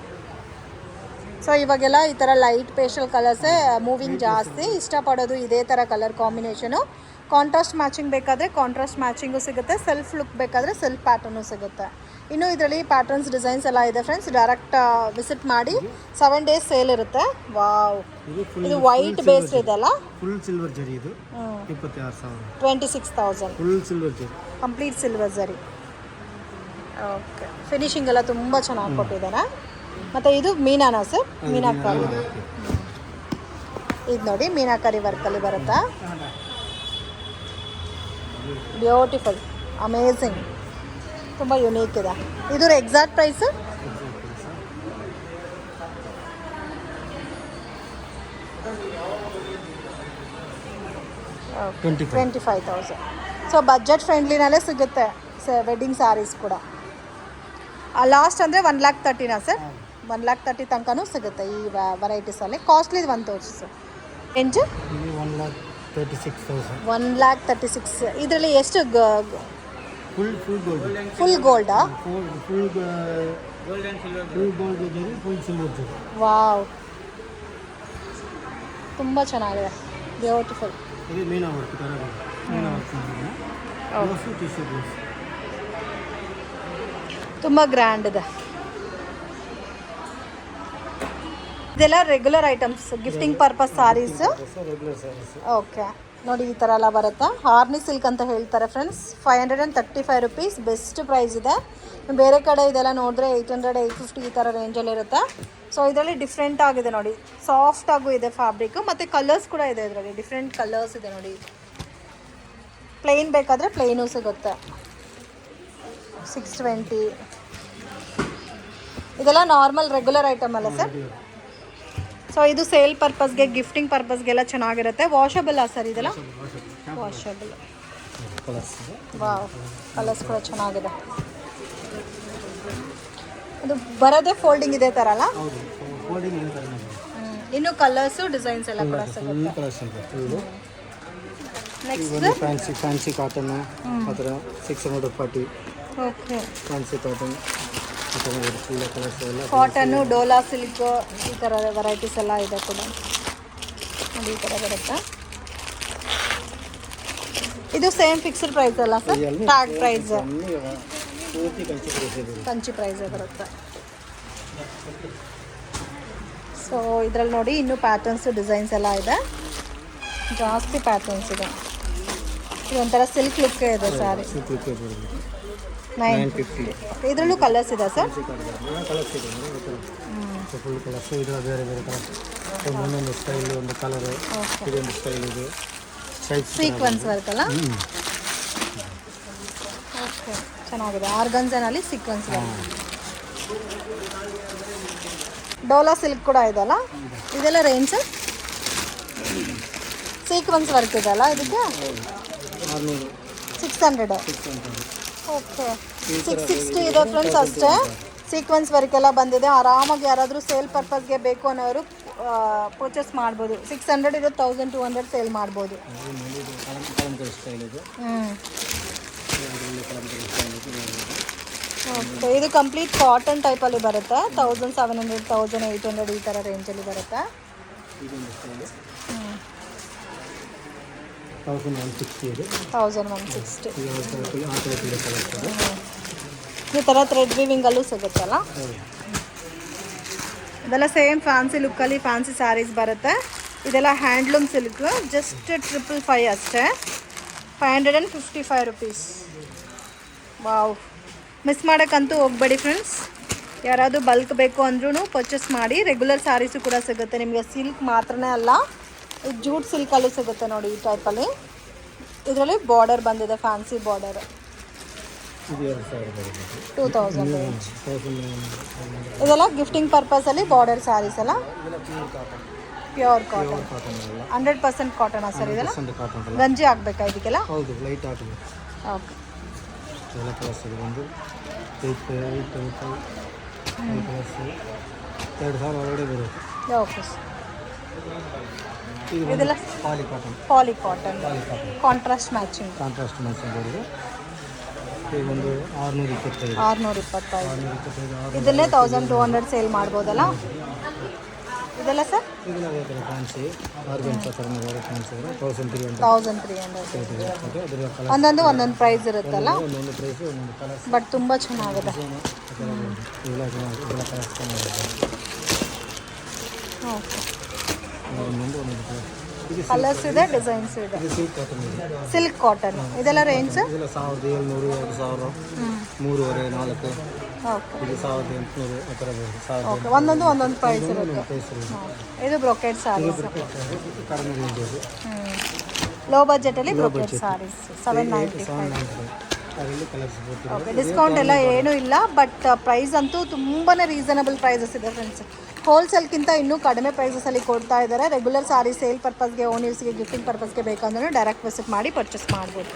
ಸೊ ಇವಾಗೆಲ್ಲ ಈ ಥರ ಲೈಟ್ ಪೇಸ್ಟಲ್ ಕಲರ್ಸೇ ಮೂವಿಂಗ್ ಜಾಸ್ತಿ. ಇಷ್ಟಪಡೋದು ಇದೇ ಥರ ಕಲರ್ ಕಾಂಬಿನೇಷನು. ಕಾಂಟ್ರಾಸ್ಟ್ ಮ್ಯಾಚಿಂಗ್ ಬೇಕಾದರೆ ಕಾಂಟ್ರಾಸ್ಟ್ ಮ್ಯಾಚಿಂಗು ಸಿಗುತ್ತೆ, ಸೆಲ್ಫ್ ಲುಕ್ ಬೇಕಾದರೆ ಸೆಲ್ಫ್ ಪ್ಯಾಟರ್ನು ಸಿಗುತ್ತೆ. ಇನ್ನು ಇದರಲ್ಲಿ ಪ್ಯಾಟರ್ನ್ಸ್ ಡಿಸೈನ್ಸ್ ಎಲ್ಲ ಇದೆ ಫ್ರೆಂಡ್ಸ್. ಡೈರೆಕ್ಟ್ ವಿಸಿಟ್ ಮಾಡಿ. 7 days ಸೇಲ್ ಇರುತ್ತೆ. ವಾವ್, ಇದು ವೈಟ್ ಬೇಸ್ ಇದೆಲ್ಲ. ಫುಲ್ ಸಿಲ್ವರ್ ಜರಿ. ಇದು 26,000. 26,000 ಫುಲ್ ಸಿಲ್ವರ್ ಜರಿ, ಕಂಪ್ಲೀಟ್ ಸಿಲ್ವರ್ ಜರಿ. ಓಕೆ. ಫಿನಿಶಿಂಗ್ ಎಲ್ಲ ತುಂಬ ಚೆನ್ನಾಗಿ ಕೊಟ್ಟಿದ್ದಾರೆ. ಮತ್ತು ಇದು ಮೀನಾನಾ ಸರ್? ಮೀನಾಕರಿ. ಇದು ನೋಡಿ ಮೀನಾಕರಿ ವರ್ಕಲ್ಲಿ ಬರುತ್ತಾ. ಬ್ಯೂಟಿಫುಲ್, ಅಮೇಝಿಂಗ್, ತುಂಬ ಯುನೀಕ್ ಇದೆ. ಇದ್ರ ಎಕ್ಸಾಕ್ಟ್ ಪ್ರೈಸ್? $25,000. 25,000. ಸೊ ಬಜೆಟ್ ಫ್ರೆಂಡ್ಲಿನಲ್ಲೇ ಸಿಗುತ್ತೆ ವೆಡ್ಡಿಂಗ್ ಸ್ಯಾರೀಸ್ ಕೂಡ. ಲಾಸ್ಟ್ ಅಂದರೆ 1,30,000 ಸರ್? 1,30,000 ತನಕನೂ ಸಿಗುತ್ತೆ ಈ ವೆರೈಟೀಸಲ್ಲಿ. ಕಾಸ್ಟ್ಲಿ ಒಂದು ತೋರಿಸಿ ಸರ್. ರೇಂಜ್ 1,36,000. ಇದರಲ್ಲಿ ಎಷ್ಟು ಫುಲ್ ಗೋಲ್ಡಾ? ವಾವ್, ತುಂಬ ಚೆನ್ನಾಗಿದೆ. ಬ್ಯೂಟಿಫುಲ್. ತುಂಬ ಗ್ರ್ಯಾಂಡ್ ಇದೆ. ಇದೆಲ್ಲ regular items, gifting purpose saris. Okay ನೋಡಿ, ಈ ಥರ ಎಲ್ಲ ಬರುತ್ತಾ. ಹಾರ್ನಿ ಸಿಲ್ಕ್ ಅಂತ ಹೇಳ್ತಾರೆ ಫ್ರೆಂಡ್ಸ್. 535 rupees ಬೆಸ್ಟ್ ಪ್ರೈಸ್ ಇದೆ. ಬೇರೆ ಕಡೆ ಇದೆಲ್ಲ ನೋಡಿದ್ರೆ 800, 850 ಈ ಥರ ರೇಂಜಲ್ಲಿ ಇರುತ್ತೆ. ಸೊ ಇದರಲ್ಲಿ ಡಿಫ್ರೆಂಟ್ ಆಗಿದೆ ನೋಡಿ, ಸಾಫ್ಟ್ ಆಗು ಇದೆ ಫ್ಯಾಬ್ರಿಕ್, ಮತ್ತು ಕಲರ್ಸ್ ಕೂಡ ಇದೆ ಇದರಲ್ಲಿ. ಡಿಫ್ರೆಂಟ್ ಕಲರ್ಸ್ ಇದೆ ನೋಡಿ. ಪ್ಲೈನ್ ಬೇಕಾದರೆ ಪ್ಲೈನು ಸಿಗುತ್ತೆ. 620. ಇದೆಲ್ಲ ನಾರ್ಮಲ್ ರೆಗ್ಯುಲರ್ ಐಟಮ್ ಅಲ್ಲ ಸರ್? ಸೊ ಇದು ಸೇಲ್ ಪರ್ಪಸ್ಗೆ, ಗಿಫ್ಟಿಂಗ್ ಪರ್ಪಸ್ಗೆಲ್ಲ ಚೆನ್ನಾಗಿರುತ್ತೆ. ವಾಷಬಲ್ ಸರ್ ಇದೆಲ್ಲ? ವಾಷಬಲ್. ವಾವ್, ಕಲರ್ಸ್ ಕೂಡ ಚೆನ್ನಾಗಿದೆ. ಇದು ಬರೋದೇ ಫೋಲ್ಡಿಂಗ್ ಇದೆ ಥರ ಅಲ್ಲ? ಇನ್ನು ಕಲರ್ಸು ಡಿಸೈನ್ಸ್ ಎಲ್ಲ ಕೂಡ ಸಿಗುತ್ತೆ. ನೆಕ್ಸ್ಟ್ ಫ್ಯಾನ್ಸಿ ಕಾಟನ್ ಆ ಥರ 640. Okay. Fancy cotton full colours ಎಲ್ಲ ಕಾಟನ್ನು, ಡೋಲಾ ಸಿಲ್ಕ್, ಈ ಥರ ವೆರೈಟೀಸ್ ಎಲ್ಲ ಇದೆ ಕೂಡ ನೋಡಿ. ಈ ಥರ ಬರುತ್ತೆ. ಇದು ಸೇಮ್ ಫಿಕ್ಸ್ಡ್ ಪ್ರೈಸ್ ಅಲ್ಲ ಸರ್? ಟ್ಯಾಗ್ ಪ್ರೈಸ್, ಪೂರ್ತಿ ಕಂಚಿ ಪ್ರೈಸ್ ಇದೆ. ಕಂಚಿ ಪ್ರೈಸೇ ಬರುತ್ತೆ. ಸೊ ಇದರಲ್ಲಿ ನೋಡಿ ಇನ್ನೂ ಪ್ಯಾಟರ್ನ್ಸು, ಡಿಸೈನ್ಸ್ ಎಲ್ಲ ಇದೆ. ಜಾಸ್ತಿ ಪ್ಯಾಟರ್ನ್ಸ್ ಇದೆ. ಇದೊಂಥರ ಸಿಲ್ಕ್ ಲುಕ್ಕೇ ಇದೆ ಸ್ಯಾರಿ. 950. ಇದರಲ್ಲೂ ಕಲರ್ಸ್ ಇದೆ ಸರ್? ಕಲರ್ಸ್ ಇದೆ ಫುಲ್ ಕಲರ್ಸ್. ಇದರ ಬೇರೆ ಬೇರೆ ಕಲರ್, ಒಂದೊಂದು ಸ್ಟೈಲ್, ಒಂದು ಕಲರ್, ಇದೊಂದು ಸ್ಟೈಲ್ ಇದೆ. ಸೀಕ್ವೆನ್ಸ್ ವರ್ಕ್ ಅಲ್ಲ? ಓಕೆ, ಚೆನ್ನಾಗಿದೆ. ಆರ್ಗನ್ಸನಲ್ಲಿ ಸೀಕ್ವೆನ್ಸ್ ವರ್ಕ್. ಡೋಲಾ ಸಿಲ್ಕ್ ಕೂಡ ಇದೆಲ್ಲ. ಇದೆಲ್ಲ ರೇಂಜ್ ಸೀಕ್ವೆನ್ಸ್ ವರ್ಕ್ ಇದೆಲ್ಲ ಇದಕ್ಕೆ 600. ಓಕೆ, 660 ಇದೆ ಫ್ರೆಂಡ್ಸ್ ಅಷ್ಟೇ. ಸೀಕ್ವೆನ್ಸ್ ವರ್ಕ್ ಎಲ್ಲ ಬಂದಿದೆ. ಆರಾಮಾಗಿ ಯಾರಾದರೂ ಸೇಲ್ ಪರ್ಪಸ್ಗೆ ಬೇಕು ಅನ್ನೋರು ಪರ್ಚೇಸ್ ಮಾಡ್ಬೋದು. 600 ಇದು 1200 ಸೇಲ್ ಮಾಡ್ಬೋದು. ಓಕೆ, ಇದು ಕಂಪ್ಲೀಟ್ ಕಾಟನ್ ಟೈಪಲ್ಲಿ ಬರುತ್ತೆ. 1700, 1800 ಈ ಥರ ರೇಂಜಲ್ಲಿ ಬರುತ್ತೆ. 1160 ಈ ಥರ ಥ್ರೆಡ್ ವೀವಿಂಗಲ್ಲೂ ಸಿಗುತ್ತಲ್ಲ. ಇದೆಲ್ಲ ಸೇಮ್ ಫ್ಯಾನ್ಸಿ ಲುಕ್ಕಲ್ಲಿ ಫ್ಯಾನ್ಸಿ ಸ್ಯಾರೀಸ್ ಬರುತ್ತೆ. ಇದೆಲ್ಲ ಹ್ಯಾಂಡ್ಲೂಮ್ ಸಿಲ್ಕ್. ಜಸ್ಟ್ 555 ಅಷ್ಟೇ. 555 ರುಪೀಸ್. ವಾವ್, ಮಿಸ್ ಮಾಡೋಕ್ಕಂತೂ ಹೋಗಬೇಡಿ ಫ್ರೆಂಡ್ಸ್. ಯಾರಾದರೂ ಬಲ್ಕ್ ಬೇಕು ಅಂದ್ರೂ ಪರ್ಚೇಸ್ ಮಾಡಿ. ರೆಗ್ಯುಲರ್ ಸ್ಯಾರೀಸು ಕೂಡ ಸಿಗುತ್ತೆ ನಿಮಗೆ. ಸಿಲ್ಕ್ ಮಾತ್ರನೇ ಅಲ್ಲ, ಜೂಟ್ ಸಿಲ್ಕಲ್ಲೂ ಸಿಗುತ್ತೆ ನೋಡಿ ಈ ಟೈಪಲ್ಲಿ. ಇದರಲ್ಲಿ ಬಾರ್ಡರ್ ಬಂದಿದೆ, ಫ್ಯಾನ್ಸಿ ಬಾರ್ಡರ್. 2000 ರೇಂಜ್. ಇದೆಲ್ಲ ಗಿಫ್ಟಿಂಗ್ ಪರ್ಪಸಲ್ಲಿ ಬಾರ್ಡರ್ ಸ್ಯಾರೀಸ್ ಅಲ್ಲ? ಪ್ಯೂರ್ ಕಾಟನ್, 100% ಕಾಟನಾ ಸರ್ ಇದೆಲ್ಲ? ಗಂಜಿ ಆಗಬೇಕಾ ಇದಕ್ಕೆಲ್ಲ? ಹೌದು, ಲೈಟ್ ಆಗಬೇಕು. ಓಕೆ, ಎಲ್ಲ ಕಲರ್ಸ್ ಇದೆ. ಒಂದು 2000 ಒಳಗಡೆ ಬರುತ್ತೆ. ಓಕೆ. ಇದೆಲ್ಲ ಪಾಲಿ ಕಾಟನ್, ಕಾಂಟ್ರಾಸ್ಟ್ ಮ್ಯಾಚಿಂಗ್ ಬರುತ್ತೆ. ಈಗ ಒಂದು 625. 625. ಇದನ್ನೇ 1200 ಸೇಲ್ ಮಾಡ್ಬೋದಲ್ಲ? ಇದೆಲ್ಲ ಸರ್? ಇದೆಲ್ಲ ಫ್ಯಾನ್ಸಿ ಆರ್ಗನ್ ಪ್ರಕಾರ ಫ್ಯಾನ್ಸಿ 1300. 1300 ಒಂದೊಂದು ಪ್ರೈಸ್ ಇರುತ್ತಲ್ಲ? ಒಂದೊಂದು ಪ್ರೈಸ್, ಒಂದೊಂದು ಕಲರ್ಸ್. ಬಟ್ ತುಂಬ ಚೆನ್ನಾಗಿದೆ. ಓಕೆ, ಒಂದೊಂದು ಕಲರ್. ಕಲರ್ಸ್ ಇದೆ, ಡಿಸೈನ್ಸ್ ಇದೆ. ಇದು ಸಿಲ್ಕ್ ಕಾಟನ್ ಇದೆ. Silk cotton. ಇದೆಲ್ಲ ರೇಂಜ್? ಇದೆಲ್ಲ 1700, 2000, 3500, 4. ಓಕೆ, ಇದು 1800 ಆ ಥರ ಬರುತ್ತೆ. ಓಕೆ, ಒಂದೊಂದು ಪ್ರೈಸ್ ಇರುತ್ತೆ. ಇದು ಬ್ರೊಕೆಟ್ ಸ್ಯಾರೀಸ್. ಕಡಿಮೆ ರೇಂಜ್ ಇದು. ಲೋ ಬಜೆಟಲ್ಲಿ ಬ್ರೊಕೆಟ್ ಸ್ಯಾರೀಸ್ 795. ಅದರಲ್ಲಿ ಕಲರ್ಸ್ ಬರುತ್ತೆ. ಓಕೆ, ಡಿಸ್ಕೌಂಟ್ ಎಲ್ಲ ಏನೂ ಇಲ್ಲ. ಬಟ್ ಪ್ರೈಸ್ ಅಂತೂ ತುಂಬಾ ರೀಸನಬಲ್ ಪ್ರೈಸಸ್ ಇದೆ ಫ್ರೆಂಡ್ಸ್. ಹೋಲ್ಸೇಲ್ಗಿಂತ ಇನ್ನೂ ಕಡಿಮೆ ಪ್ರೈಸಸಲ್ಲಿ ಕೊಡ್ತಾ ಇದ್ದಾರೆ. ರೆಗ್ಯುಲರ್ ಸ್ಯಾರಿ ಸೇಲ್ ಪರ್ಪಸ್ಗೆ, ಓನ್ ಯೂಸ್ಗೆ, ಗಿಫ್ಟಿಂಗ್ ಪರ್ಪಸ್ಗೆ ಬೇಕಂದ್ರೆ ಡೈರೆಕ್ಟ್ ವಿಸಿಟ್ ಮಾಡಿ ಪರ್ಚೇಸ್ ಮಾಡ್ಬೋದು.